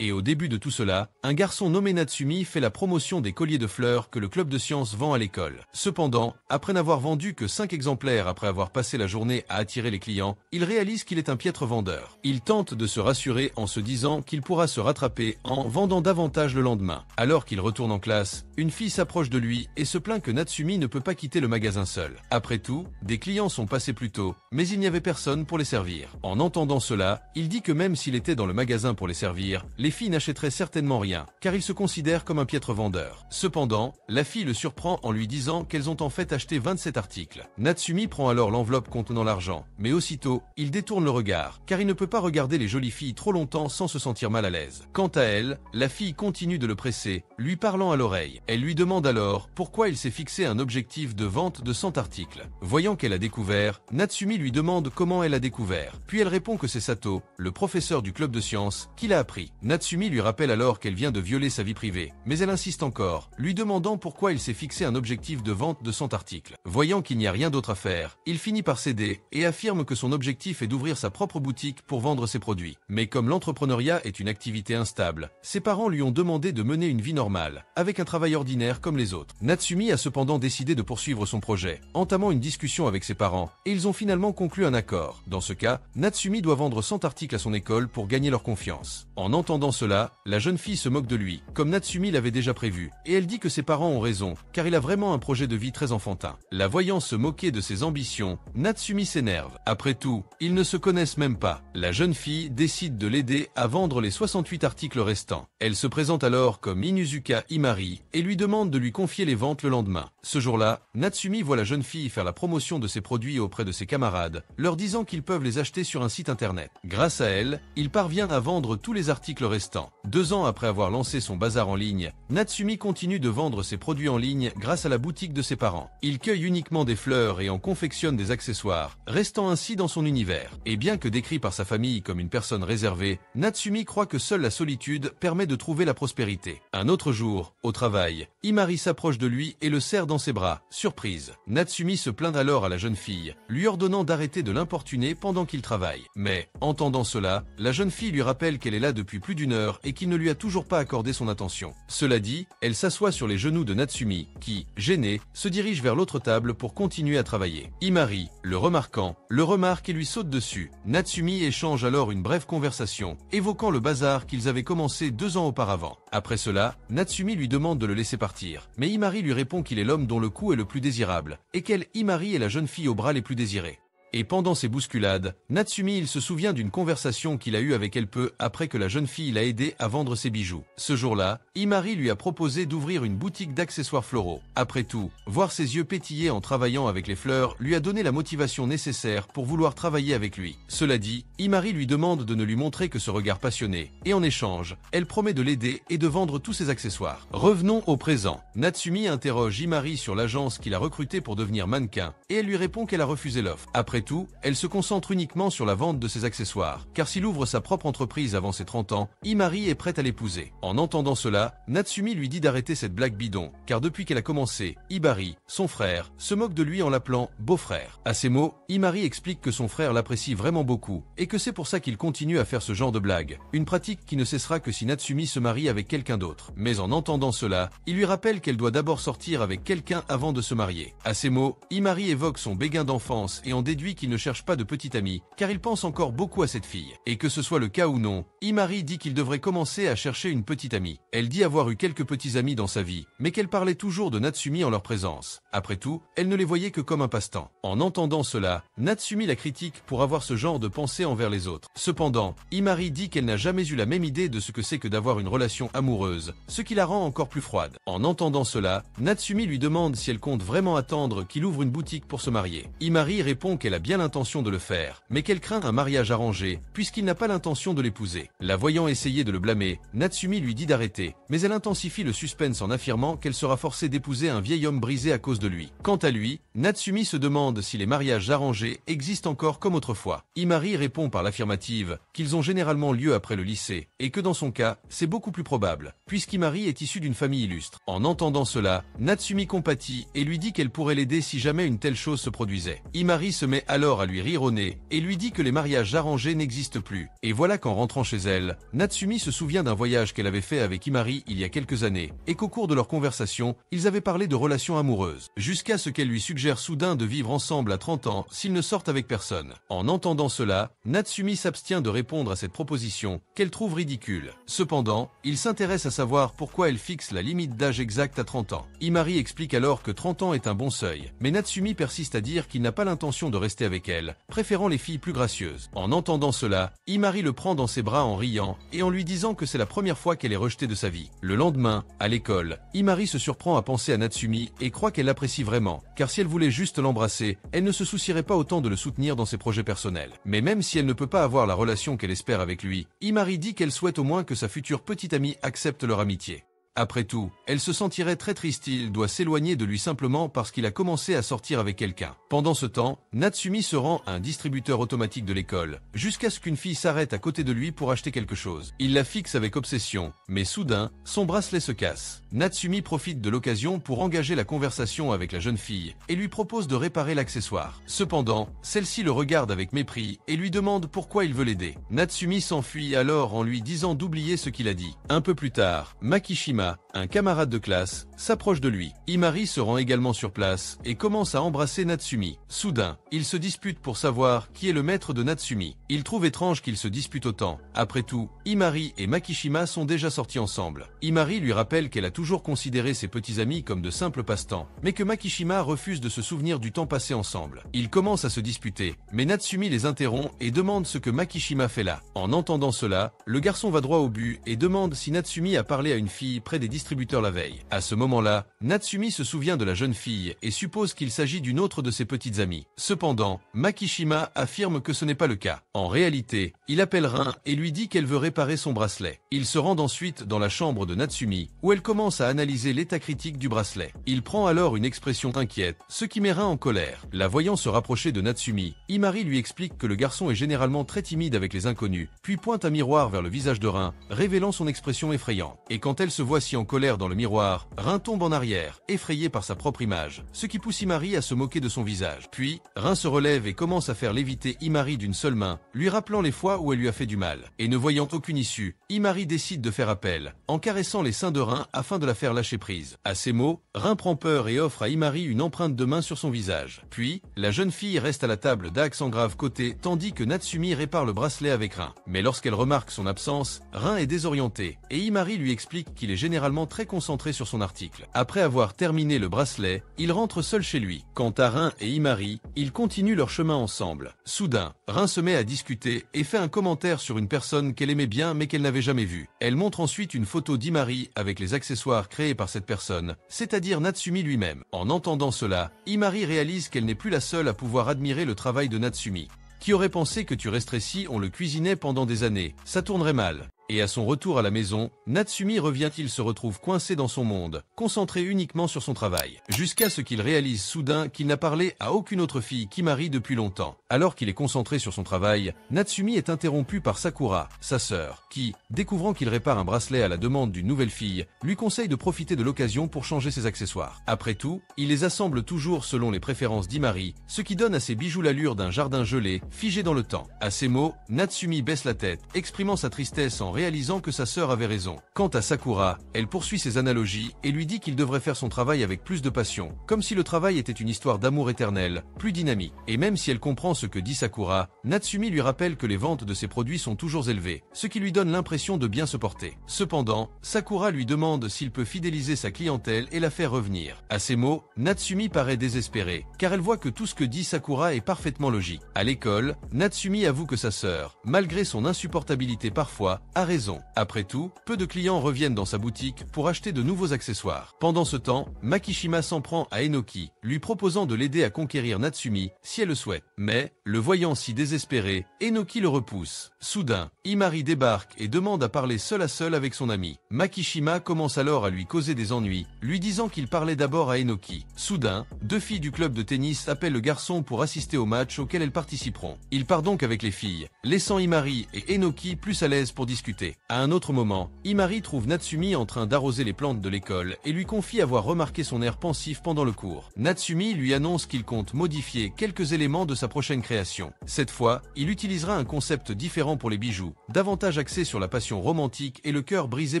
Et au début de tout cela, un garçon nommé Natsumi fait la promotion des colliers de fleurs que le club de sciences vend à l'école. Cependant, après n'avoir vendu que 5 exemplaires après avoir passé la journée à attirer les clients, il réalise qu'il est un piètre vendeur. Il tente de se rassurer en se disant qu'il pourra se rattraper en vendant davantage le lendemain. Alors qu'il retourne en classe, une fille s'approche de lui et se plaint que Natsumi ne peut pas quitter le magasin seul. Après tout, des clients sont passés plus tôt, mais il n'y avait personne pour les servir. En entendant cela, il dit que même s'il était dans le magasin pour les servir, les filles n'achèteraient certainement rien, car il se considère comme un piètre vendeur. Cependant, la fille le surprend en lui disant qu'elles ont en fait acheté 27 articles. Natsumi prend alors l'enveloppe contenant l'argent, mais aussitôt, il détourne le regard, car il ne peut pas regarder les jolies filles trop longtemps sans se sentir mal à l'aise. Quant à elle, la fille continue de le presser, lui parlant à l'oreille. Elle lui demande alors pourquoi il s'est fixé un objectif de vente de 100 articles. Voyant qu'elle a découvert, Natsumi lui demande comment elle a découvert. Puis elle répond que c'est Sato, le professeur du club de sciences, qui l'a appris. Natsumi lui rappelle alors qu'elle vient de violer sa vie privée, mais elle insiste encore, lui demandant pourquoi il s'est fixé un objectif de vente de 100 articles. Voyant qu'il n'y a rien d'autre à faire, il finit par céder et affirme que son objectif est d'ouvrir sa propre boutique pour vendre ses produits. Mais comme l'entrepreneuriat est une activité instable, ses parents lui ont demandé de mener une vie normale, avec un travail ordinaire comme les autres. Natsumi a cependant décidé de poursuivre son projet, entamant une discussion avec ses parents, et ils ont finalement conclu un accord. Dans ce cas, Natsumi doit vendre 100 articles à son école pour gagner leur confiance. En entendant cela, la jeune fille se moque de lui, comme Natsumi l'avait déjà prévu, et elle dit que ses parents ont raison, car il a vraiment un projet de vie très enfantin. La voyant se moquer de ses ambitions, Natsumi s'énerve. Après tout, ils ne se connaissent même pas. La jeune fille décide de l'aider à vendre les 68 articles restants. Elle se présente alors comme Inuzuka Imari et lui demande de lui confier les ventes le lendemain. Ce jour-là, Natsumi voit la jeune fille faire la promotion de ses produits auprès de ses camarades, leur disant qu'ils peuvent les acheter sur un site internet. Grâce à elle, il parvient à vendre tous les articles restants. 2 ans après avoir lancé son bazar en ligne, Natsumi continue de vendre ses produits en ligne grâce à la boutique de ses parents. Il cueille uniquement des fleurs et en confectionne des accessoires, restant ainsi dans son univers. Et bien que décrit par sa famille comme une personne réservée, Natsumi croit que seule la solitude permet de trouver la prospérité. Un autre jour, au travail, Imari s'approche de lui et le serre dans ses bras. Surprise. Natsumi se plaint alors à la jeune fille, lui ordonnant d'arrêter de l'importuner pendant qu'il travaille. Mais, entendant cela, la jeune fille lui rappelle qu'elle est là depuis plus d'1 heure et qu'il ne lui a toujours pas accordé son attention. Cela dit, elle s'assoit sur les genoux de Natsumi, qui, gêné, se dirige vers l'autre table pour continuer à travailler. Imari, le remarquant, le remarque et lui saute dessus. Natsumi échange alors une brève conversation, évoquant le bazar qu'ils avaient commencé 2 ans auparavant. Après cela, Natsumi lui demande de le laisser partir, mais Imari lui répond qu'il est l'homme dont le cou est le plus désirable, et qu'elle, Imari, est la jeune fille aux bras les plus désirés. Et pendant ces bousculades, Natsumi il se souvient d'une conversation qu'il a eue avec elle peu après que la jeune fille l'a aidé à vendre ses bijoux. Ce jour-là, Imari lui a proposé d'ouvrir une boutique d'accessoires floraux. Après tout, voir ses yeux pétiller en travaillant avec les fleurs lui a donné la motivation nécessaire pour vouloir travailler avec lui. Cela dit, Imari lui demande de ne lui montrer que ce regard passionné, et en échange, elle promet de l'aider et de vendre tous ses accessoires. Revenons au présent. Natsumi interroge Imari sur l'agence qu'il a recrutée pour devenir mannequin, et elle lui répond qu'elle a refusé l'offre. Après tout, elle se concentre uniquement sur la vente de ses accessoires, car s'il ouvre sa propre entreprise avant ses 30 ans, Imari est prête à l'épouser. En entendant cela, Natsumi lui dit d'arrêter cette blague bidon, car depuis qu'elle a commencé, Imari, son frère, se moque de lui en l'appelant beau-frère. À ces mots, Imari explique que son frère l'apprécie vraiment beaucoup, et que c'est pour ça qu'il continue à faire ce genre de blague, une pratique qui ne cessera que si Natsumi se marie avec quelqu'un d'autre. Mais en entendant cela, il lui rappelle qu'elle doit d'abord sortir avec quelqu'un avant de se marier. À ces mots, Imari évoque son béguin d'enfance et en déduit qu'il ne cherche pas de petite amie, car il pense encore beaucoup à cette fille. Et que ce soit le cas ou non, Imari dit qu'il devrait commencer à chercher une petite amie. Elle dit avoir eu quelques petits amis dans sa vie, mais qu'elle parlait toujours de Natsumi en leur présence. Après tout, elle ne les voyait que comme un passe-temps. En entendant cela, Natsumi la critique pour avoir ce genre de pensée envers les autres. Cependant, Imari dit qu'elle n'a jamais eu la même idée de ce que c'est que d'avoir une relation amoureuse, ce qui la rend encore plus froide. En entendant cela, Natsumi lui demande si elle compte vraiment attendre qu'il ouvre une boutique pour se marier. Imari répond qu'elle a bien l'intention de le faire, mais qu'elle craint un mariage arrangé, puisqu'il n'a pas l'intention de l'épouser. La voyant essayer de le blâmer, Natsumi lui dit d'arrêter, mais elle intensifie le suspense en affirmant qu'elle sera forcée d'épouser un vieil homme brisé à cause de lui. Quant à lui, Natsumi se demande si les mariages arrangés existent encore comme autrefois. Imari répond par l'affirmative qu'ils ont généralement lieu après le lycée, et que dans son cas, c'est beaucoup plus probable, puisqu'Imari est issue d'une famille illustre. En entendant cela, Natsumi compatit et lui dit qu'elle pourrait l'aider si jamais une telle chose se produisait. Imari se met alors à lui rire au nez et lui dit que les mariages arrangés n'existent plus. Et voilà qu'en rentrant chez elle, Natsumi se souvient d'un voyage qu'elle avait fait avec Imari il y a quelques années et qu'au cours de leur conversation, ils avaient parlé de relations amoureuses, jusqu'à ce qu'elle lui suggère soudain de vivre ensemble à 30 ans s'ils ne sortent avec personne. En entendant cela, Natsumi s'abstient de répondre à cette proposition qu'elle trouve ridicule. Cependant, il s'intéresse à savoir pourquoi elle fixe la limite d'âge exacte à 30 ans. Imari explique alors que 30 ans est un bon seuil, mais Natsumi persiste à dire qu'il n'a pas l'intention de rester avec elle, préférant les filles plus gracieuses. En entendant cela, Imari le prend dans ses bras en riant et en lui disant que c'est la première fois qu'elle est rejetée de sa vie. Le lendemain, à l'école, Imari se surprend à penser à Natsumi et croit qu'elle l'apprécie vraiment, car si elle voulait juste l'embrasser, elle ne se soucierait pas autant de le soutenir dans ses projets personnels. Mais même si elle ne peut pas avoir la relation qu'elle espère avec lui, Imari dit qu'elle souhaite au moins que sa future petite amie accepte leur amitié. Après tout, elle se sentirait très triste, il doit s'éloigner de lui simplement parce qu'il a commencé à sortir avec quelqu'un. Pendant ce temps, Natsumi se rend à un distributeur automatique de l'école, jusqu'à ce qu'une fille s'arrête à côté de lui pour acheter quelque chose. Il la fixe avec obsession, mais soudain, son bracelet se casse. Natsumi profite de l'occasion pour engager la conversation avec la jeune fille et lui propose de réparer l'accessoire. Cependant, celle-ci le regarde avec mépris et lui demande pourquoi il veut l'aider. Natsumi s'enfuit alors en lui disant d'oublier ce qu'il a dit. Un peu plus tard, Makishima, un camarade de classe, s'approche de lui. Imari se rend également sur place et commence à embrasser Natsumi. Soudain, ils se disputent pour savoir qui est le maître de Natsumi. Il trouve étrange qu'ils se disputent autant. Après tout, Imari et Makishima sont déjà sortis ensemble. Imari lui rappelle qu'elle a toujours considéré ses petits amis comme de simples passe-temps, mais que Makishima refuse de se souvenir du temps passé ensemble. Ils commencent à se disputer, mais Natsumi les interrompt et demande ce que Makishima fait là. En entendant cela, le garçon va droit au but et demande si Natsumi a parlé à une fille près des distributeurs la veille. À ce moment-là, Natsumi se souvient de la jeune fille et suppose qu'il s'agit d'une autre de ses petites amies. Cependant, Makishima affirme que ce n'est pas le cas. En réalité, il appelle Rin et lui dit qu'elle veut réparer son bracelet. Ils se rendent ensuite dans la chambre de Natsumi, où elle commence à analyser l'état critique du bracelet. Il prend alors une expression inquiète, ce qui met Rin en colère. La voyant se rapprocher de Natsumi, Imari lui explique que le garçon est généralement très timide avec les inconnus, puis pointe un miroir vers le visage de Rin, révélant son expression effrayante. Et quand elle se voit si en colère dans le miroir, Rin tombe en arrière, effrayé par sa propre image, ce qui pousse Imari à se moquer de son visage. Puis, Rin se relève et commence à faire léviter Imari d'une seule main, lui rappelant les fois où elle lui a fait du mal. Et ne voyant aucune issue, Imari décide de faire appel, en caressant les seins de Rin afin de la faire lâcher prise. À ces mots, Rin prend peur et offre à Imari une empreinte de main sur son visage. Puis, la jeune fille reste à la table d'accent grave côté, tandis que Natsumi répare le bracelet avec Rin. Mais lorsqu'elle remarque son absence, Rin est désorienté, et Imari lui explique qu'il est généralement très concentré sur son article. Après avoir terminé le bracelet, il rentre seul chez lui. Quant à Rin et Imari, ils continuent leur chemin ensemble. Soudain, Rin se met à discuter et fait un commentaire sur une personne qu'elle aimait bien mais qu'elle n'avait jamais vue. Elle montre ensuite une photo d'Imari avec les accessoires créés par cette personne, c'est-à-dire Natsumi lui-même. En entendant cela, Imari réalise qu'elle n'est plus la seule à pouvoir admirer le travail de Natsumi. Qui aurait pensé que tu resterais si on le cuisinait pendant des années? Ça tournerait mal. Et à son retour à la maison, Natsumi revient-il se retrouve coincé dans son monde, concentré uniquement sur son travail, jusqu'à ce qu'il réalise soudain qu'il n'a parlé à aucune autre fille qu'Imari depuis longtemps. Alors qu'il est concentré sur son travail, Natsumi est interrompu par Sakura, sa sœur, qui, découvrant qu'il répare un bracelet à la demande d'une nouvelle fille, lui conseille de profiter de l'occasion pour changer ses accessoires. Après tout, il les assemble toujours selon les préférences d'Imari, ce qui donne à ses bijoux l'allure d'un jardin gelé, figé dans le temps. À ces mots, Natsumi baisse la tête, exprimant sa tristesse en réalisant que sa sœur avait raison. Quant à Sakura, elle poursuit ses analogies et lui dit qu'il devrait faire son travail avec plus de passion, comme si le travail était une histoire d'amour éternel, plus dynamique. Et même si elle comprend ce que dit Sakura, Natsumi lui rappelle que les ventes de ses produits sont toujours élevées, ce qui lui donne l'impression de bien se porter. Cependant, Sakura lui demande s'il peut fidéliser sa clientèle et la faire revenir. À ces mots, Natsumi paraît désespérée, car elle voit que tout ce que dit Sakura est parfaitement logique. À l'école, Natsumi avoue que sa sœur, malgré son insupportabilité parfois, a raison. Après tout, peu de clients reviennent dans sa boutique pour acheter de nouveaux accessoires. Pendant ce temps, Makishima s'en prend à Enoki, lui proposant de l'aider à conquérir Natsumi si elle le souhaite. Mais, le voyant si désespéré, Enoki le repousse. Soudain, Imari débarque et demande à parler seul à seul avec son ami. Makishima commence alors à lui causer des ennuis, lui disant qu'il parlait d'abord à Enoki. Soudain, deux filles du club de tennis appellent le garçon pour assister au match auquel elles participeront. Il part donc avec les filles, laissant Imari et Enoki plus à l'aise pour discuter. discuter. À un autre moment, Himari trouve Natsumi en train d'arroser les plantes de l'école et lui confie avoir remarqué son air pensif pendant le cours. Natsumi lui annonce qu'il compte modifier quelques éléments de sa prochaine création. Cette fois, il utilisera un concept différent pour les bijoux, davantage axé sur la passion romantique et le cœur brisé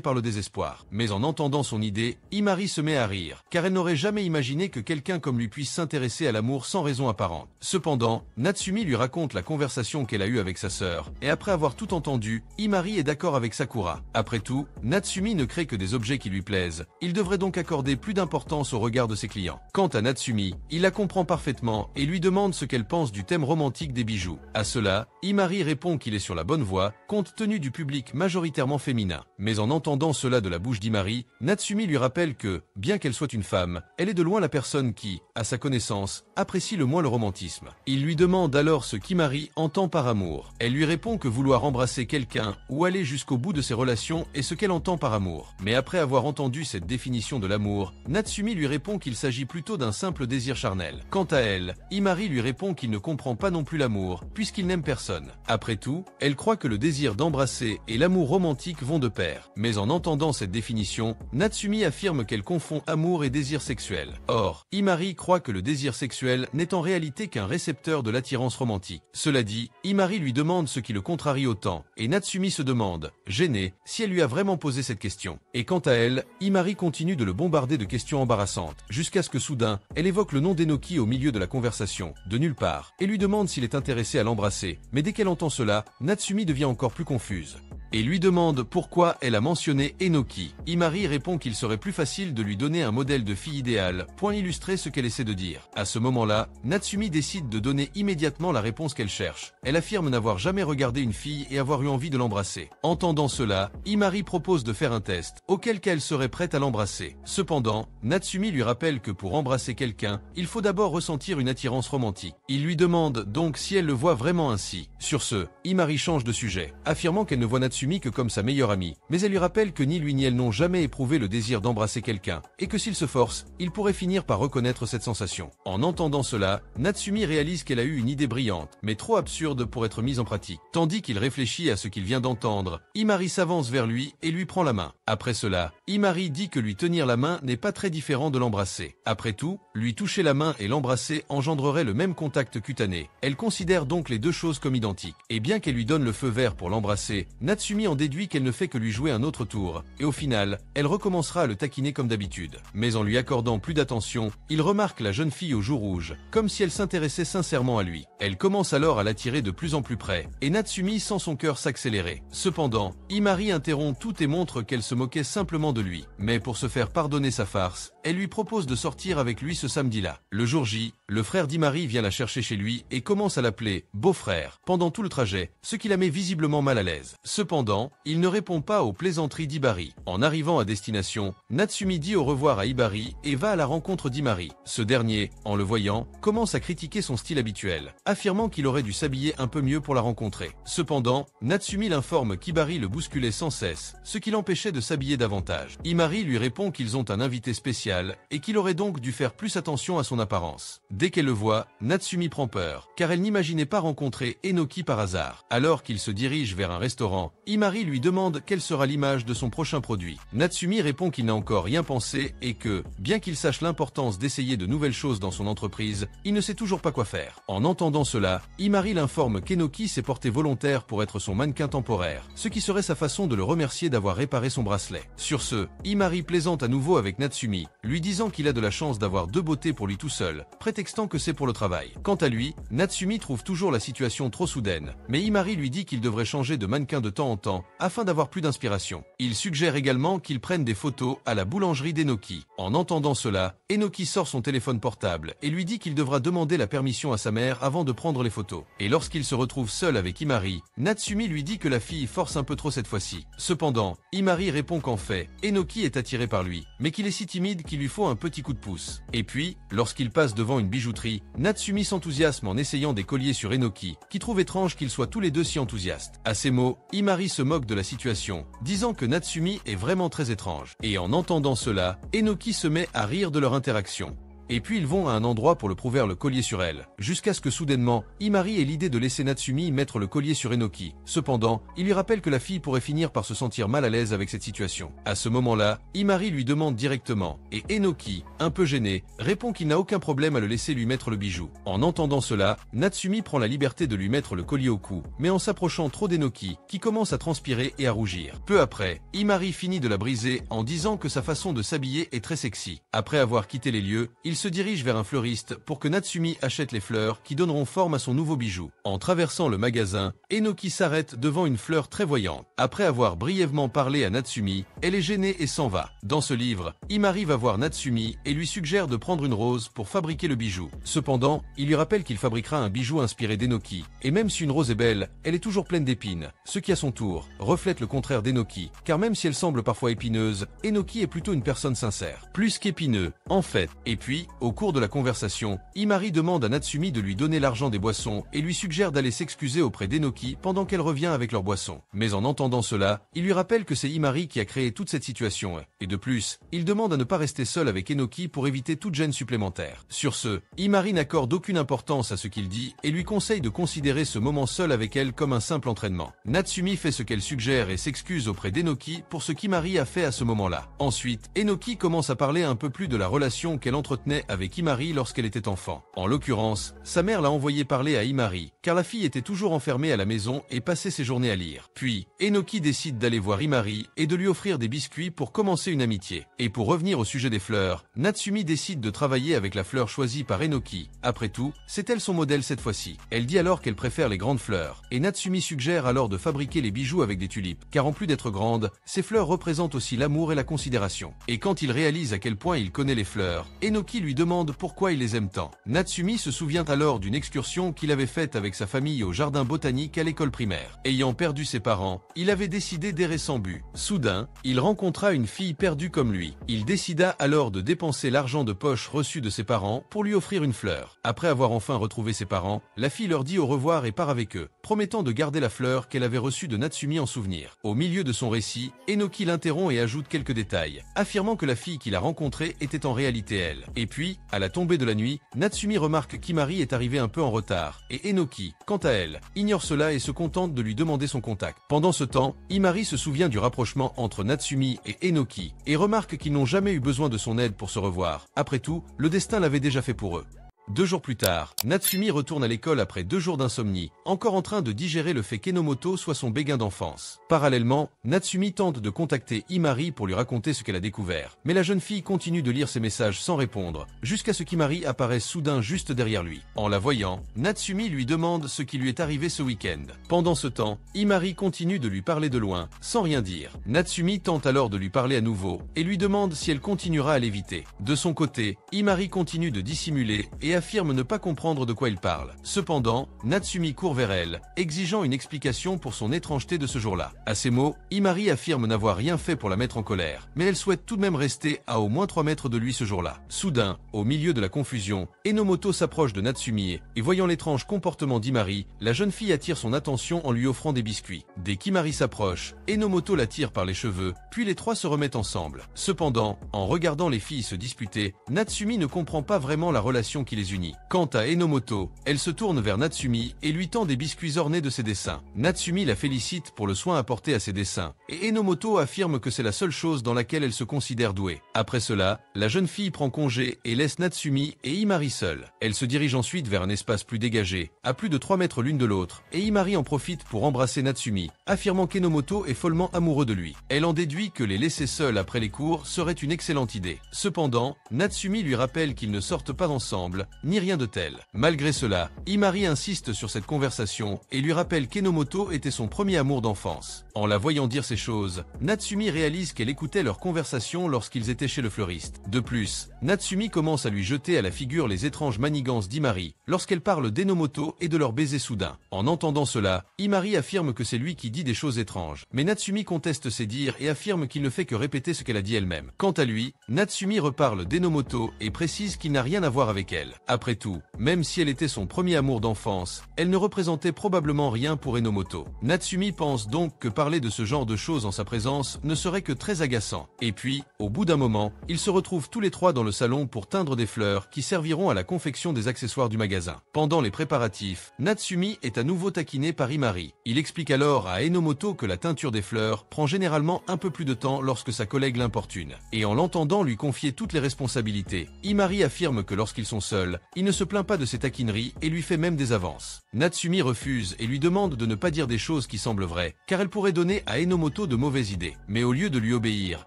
par le désespoir. Mais en entendant son idée, Himari se met à rire, car elle n'aurait jamais imaginé que quelqu'un comme lui puisse s'intéresser à l'amour sans raison apparente. Cependant, Natsumi lui raconte la conversation qu'elle a eue avec sa sœur, et après avoir tout entendu, Himari est d'accord avec Sakura. Après tout, Natsumi ne crée que des objets qui lui plaisent, il devrait donc accorder plus d'importance au regard de ses clients. Quant à Natsumi, il la comprend parfaitement et lui demande ce qu'elle pense du thème romantique des bijoux. À cela, Himari répond qu'il est sur la bonne voie, compte tenu du public majoritairement féminin. Mais en entendant cela de la bouche d'Himari, Natsumi lui rappelle que, bien qu'elle soit une femme, elle est de loin la personne qui, à sa connaissance, apprécie le moins le romantisme. Il lui demande alors ce qu'Himari entend par amour. Elle lui répond que vouloir embrasser quelqu'un ou aller jusqu'au bout de ses relations est ce qu'elle entend par amour. Mais après avoir entendu cette définition de l'amour, Natsumi lui répond qu'il s'agit plutôt d'un simple désir charnel. Quant à elle, Himari lui répond qu'il ne comprend pas non plus l'amour, puisqu'il n'aime personne. Après tout, elle croit que le désir d'embrasser et l'amour romantique vont de pair. Mais en entendant cette définition, Natsumi affirme qu'elle confond amour et désir sexuel. Or, Himari croit que le désir sexuel n'est en réalité qu'un récepteur de l'attirance romantique. Cela dit, Himari lui demande ce qui le contrarie autant, et Natsumi se demande, gênée, si elle lui a vraiment posé cette question. Et quant à elle, Himari continue de le bombarder de questions embarrassantes, jusqu'à ce que soudain, elle évoque le nom d'Enoki au milieu de la conversation, de nulle part, et lui demande s'il est intéressé à l'embrasser. Mais dès qu'elle entend cela, Natsumi devient encore plus confuse et lui demande pourquoi elle a mentionné Enoki. Himari répond qu'il serait plus facile de lui donner un modèle de fille idéale, pour illustrer ce qu'elle essaie de dire. À ce moment-là, Natsumi décide de donner immédiatement la réponse qu'elle cherche. Elle affirme n'avoir jamais regardé une fille et avoir eu envie de l'embrasser. Entendant cela, Himari propose de faire un test, auquel cas elle serait prête à l'embrasser. Cependant, Natsumi lui rappelle que pour embrasser quelqu'un, il faut d'abord ressentir une attirance romantique. Il lui demande donc si elle le voit vraiment ainsi. Sur ce, Himari change de sujet, affirmant qu'elle ne voit Natsumi que comme sa meilleure amie, mais elle lui rappelle que ni lui ni elle n'ont jamais éprouvé le désir d'embrasser quelqu'un, et que s'il se force, il pourrait finir par reconnaître cette sensation. En entendant cela, Natsumi réalise qu'elle a eu une idée brillante, mais trop absurde pour être mise en pratique. Tandis qu'il réfléchit à ce qu'il vient d'entendre, Himari s'avance vers lui et lui prend la main. Après cela, Himari dit que lui tenir la main n'est pas très différent de l'embrasser. Après tout, lui toucher la main et l'embrasser engendrerait le même contact cutané. Elle considère donc les deux choses comme identiques. Et bien qu'elle lui donne le feu vert pour l'embrasser, Natsumi en déduit qu'elle ne fait que lui jouer un autre tour, et au final, elle recommencera à le taquiner comme d'habitude. Mais en lui accordant plus d'attention, il remarque la jeune fille aux joues rouges, comme si elle s'intéressait sincèrement à lui. Elle commence alors à l'attirer de plus en plus près, et Natsumi sent son cœur s'accélérer. Cependant, Himari interrompt tout et montre qu'elle se moquait simplement de lui. Mais pour se faire pardonner sa farce, elle lui propose de sortir avec lui ce samedi-là. Le jour J, le frère d'Himari vient la chercher chez lui et commence à l'appeler « beau-frère » pendant tout le trajet, ce qui la met visiblement mal à l'aise. Cependant, il ne répond pas aux plaisanteries d'Hibari. En arrivant à destination, Natsumi dit au revoir à Hibari et va à la rencontre d'Himari. Ce dernier, en le voyant, commence à critiquer son style habituel, affirmant qu'il aurait dû s'habiller un peu mieux pour la rencontrer. Cependant, Natsumi l'informe qu'Hibari le bousculait sans cesse, ce qui l'empêchait de s'habiller davantage. Himari lui répond qu'ils ont un invité spécial et qu'il aurait donc dû faire plus attention à son apparence. Dès qu'elle le voit, Natsumi prend peur, car elle n'imaginait pas rencontrer Enoki par hasard. Alors qu'il se dirige vers un restaurant, Himari lui demande quelle sera l'image de son prochain produit. Natsumi répond qu'il n'a encore rien pensé et que, bien qu'il sache l'importance d'essayer de nouvelles choses dans son entreprise, il ne sait toujours pas quoi faire. En entendant cela, Himari l'informe qu'Enoki s'est porté volontaire pour être son mannequin temporaire, ce qui serait sa façon de le remercier d'avoir réparé son bracelet. Sur ce, Himari plaisante à nouveau avec Natsumi, lui disant qu'il a de la chance d'avoir deux beautés pour lui tout seul, prétextant que c'est pour le travail. Quant à lui, Natsumi trouve toujours la situation trop soudaine, mais Himari lui dit qu'il devrait changer de mannequin de temps en temps, afin d'avoir plus d'inspiration. Il suggère également qu'ils prennent des photos à la boulangerie d'Enoki. En entendant cela, Enoki sort son téléphone portable et lui dit qu'il devra demander la permission à sa mère avant de prendre les photos. Et lorsqu'il se retrouve seul avec Himari, Natsumi lui dit que la fille force un peu trop cette fois-ci. Cependant, Himari répond qu'en fait, Enoki est attiré par lui, mais qu'il est si timide qu'il lui faut un petit coup de pouce. Et puis, lorsqu'il passe devant une bijouterie, Natsumi s'enthousiasme en essayant des colliers sur Enoki, qui trouve étrange qu'ils soient tous les deux si enthousiastes. À ces mots, Himari se moque de la situation, disant que Natsumi est vraiment très étrange. Et en entendant cela, Enoki se met à rire de leur interaction. et puis ils vont à un endroit pour le prouver le collier sur elle, jusqu'à ce que soudainement, Imari ait l'idée de laisser Natsumi mettre le collier sur Enoki. Cependant, il lui rappelle que la fille pourrait finir par se sentir mal à l'aise avec cette situation. À ce moment-là, Imari lui demande directement, et Enoki, un peu gêné, répond qu'il n'a aucun problème à le laisser lui mettre le bijou. En entendant cela, Natsumi prend la liberté de lui mettre le collier au cou, mais en s'approchant trop d'Enoki, qui commence à transpirer et à rougir. Peu après, Imari finit de la briser en disant que sa façon de s'habiller est très sexy. Après avoir quitté les lieux, il se dirige vers un fleuriste pour que Natsumi achète les fleurs qui donneront forme à son nouveau bijou. En traversant le magasin, Enoki s'arrête devant une fleur très voyante. Après avoir brièvement parlé à Natsumi, elle est gênée et s'en va. Dans ce livre, Imari va voir Natsumi et lui suggère de prendre une rose pour fabriquer le bijou. Cependant, il lui rappelle qu'il fabriquera un bijou inspiré d'Enoki. Et même si une rose est belle, elle est toujours pleine d'épines, ce qui à son tour reflète le contraire d'Enoki, car même si elle semble parfois épineuse, Enoki est plutôt une personne sincère, plus qu'épineux, en fait. Et puis, au cours de la conversation, Imari demande à Natsumi de lui donner l'argent des boissons et lui suggère d'aller s'excuser auprès d'Enoki pendant qu'elle revient avec leurs boissons. Mais en entendant cela, il lui rappelle que c'est Imari qui a créé toute cette situation, et de plus, il demande à ne pas rester seul avec Enoki pour éviter toute gêne supplémentaire. Sur ce, Imari n'accorde aucune importance à ce qu'il dit et lui conseille de considérer ce moment seul avec elle comme un simple entraînement. Natsumi fait ce qu'elle suggère et s'excuse auprès d'Enoki pour ce qu'Imari a fait à ce moment-là. Ensuite, Enoki commence à parler un peu plus de la relation qu'elle entretenait avec Imari lorsqu'elle était enfant. En l'occurrence, sa mère l'a envoyé parler à Imari, car la fille était toujours enfermée à la maison et passait ses journées à lire. Puis, Enoki décide d'aller voir Imari et de lui offrir des biscuits pour commencer une amitié. Et pour revenir au sujet des fleurs, Natsumi décide de travailler avec la fleur choisie par Enoki. Après tout, c'est elle son modèle cette fois-ci. Elle dit alors qu'elle préfère les grandes fleurs, et Natsumi suggère alors de fabriquer les bijoux avec des tulipes, car en plus d'être grandes, ces fleurs représentent aussi l'amour et la considération. Et quand il réalise à quel point il connaît les fleurs, Enoki lui demande pourquoi il les aime tant. Natsumi se souvient alors d'une excursion qu'il avait faite avec sa famille au jardin botanique à l'école primaire. Ayant perdu ses parents, il avait décidé d'errer sans but. Soudain, il rencontra une fille perdue comme lui. Il décida alors de dépenser l'argent de poche reçu de ses parents pour lui offrir une fleur. Après avoir enfin retrouvé ses parents, la fille leur dit au revoir et part avec eux, promettant de garder la fleur qu'elle avait reçue de Natsumi en souvenir. Au milieu de son récit, Enoki l'interrompt et ajoute quelques détails, affirmant que la fille qu'il a rencontrée était en réalité elle. Et puis, à la tombée de la nuit, Natsumi remarque qu'Imari est arrivé un peu en retard, et Enoki, quant à elle, ignore cela et se contente de lui demander son contact. Pendant ce temps, Imari se souvient du rapprochement entre Natsumi et Enoki, et remarque qu'ils n'ont jamais eu besoin de son aide pour se revoir. Après tout, le destin l'avait déjà fait pour eux. 2 jours plus tard, Natsumi retourne à l'école après 2 jours d'insomnie, encore en train de digérer le fait qu'Enomoto soit son béguin d'enfance. Parallèlement, Natsumi tente de contacter Imari pour lui raconter ce qu'elle a découvert. Mais la jeune fille continue de lire ses messages sans répondre, jusqu'à ce qu'Imari apparaisse soudain juste derrière lui. En la voyant, Natsumi lui demande ce qui lui est arrivé ce week-end. Pendant ce temps, Imari continue de lui parler de loin, sans rien dire. Natsumi tente alors de lui parler à nouveau, et lui demande si elle continuera à l'éviter. De son côté, Imari continue de dissimuler et affirme ne pas comprendre de quoi il parle. Cependant, Natsumi court vers elle, exigeant une explication pour son étrangeté de ce jour-là. À ces mots, Imari affirme n'avoir rien fait pour la mettre en colère, mais elle souhaite tout de même rester à au moins 3 mètres de lui ce jour-là. Soudain, au milieu de la confusion, Enomoto s'approche de Natsumi et voyant l'étrange comportement d'Imari, la jeune fille attire son attention en lui offrant des biscuits. Dès qu'Imari s'approche, Enomoto la tire par les cheveux, puis les trois se remettent ensemble. Cependant, en regardant les filles se disputer, Natsumi ne comprend pas vraiment la relation qui les unit. Quant à Enomoto, elle se tourne vers Natsumi et lui tend des biscuits ornés de ses dessins. Natsumi la félicite pour le soin apporté à ses dessins, et Enomoto affirme que c'est la seule chose dans laquelle elle se considère douée. Après cela, la jeune fille prend congé et laisse Natsumi et Imari seuls. Elle se dirige ensuite vers un espace plus dégagé, à plus de 3 mètres l'une de l'autre, et Imari en profite pour embrasser Natsumi, affirmant qu'Enomoto est follement amoureux de lui. Elle en déduit que les laisser seuls après les cours serait une excellente idée. Cependant, Natsumi lui rappelle qu'ils ne sortent pas ensemble, ni rien de tel. Malgré cela, Imari insiste sur cette conversation et lui rappelle qu'Enomoto était son premier amour d'enfance. En la voyant dire ces choses, Natsumi réalise qu'elle écoutait leur conversation lorsqu'ils étaient chez le fleuriste. De plus, Natsumi commence à lui jeter à la figure les étranges manigances d'Imari lorsqu'elle parle d'Enomoto et de leur baiser soudain. En entendant cela, Imari affirme que c'est lui qui dit des choses étranges, mais Natsumi conteste ses dires et affirme qu'il ne fait que répéter ce qu'elle a dit elle-même. Quant à lui, Natsumi reparle d'Enomoto et précise qu'il n'a rien à voir avec elle. Après tout, même si elle était son premier amour d'enfance, elle ne représentait probablement rien pour Enomoto. Natsumi pense donc que parler de ce genre de choses en sa présence ne serait que très agaçant. Et puis, au bout d'un moment, ils se retrouvent tous les trois dans le salon pour teindre des fleurs qui serviront à la confection des accessoires du magasin. Pendant les préparatifs, Natsumi est à nouveau taquiné par Imari. Il explique alors à Enomoto que la teinture des fleurs prend généralement un peu plus de temps lorsque sa collègue l'importune. Et en l'entendant lui confier toutes les responsabilités, Imari affirme que lorsqu'ils sont seuls, il ne se plaint pas de ses taquineries et lui fait même des avances. Natsumi refuse et lui demande de ne pas dire des choses qui semblent vraies, car elles pourraient donner à Enomoto de mauvaises idées. Mais au lieu de lui obéir,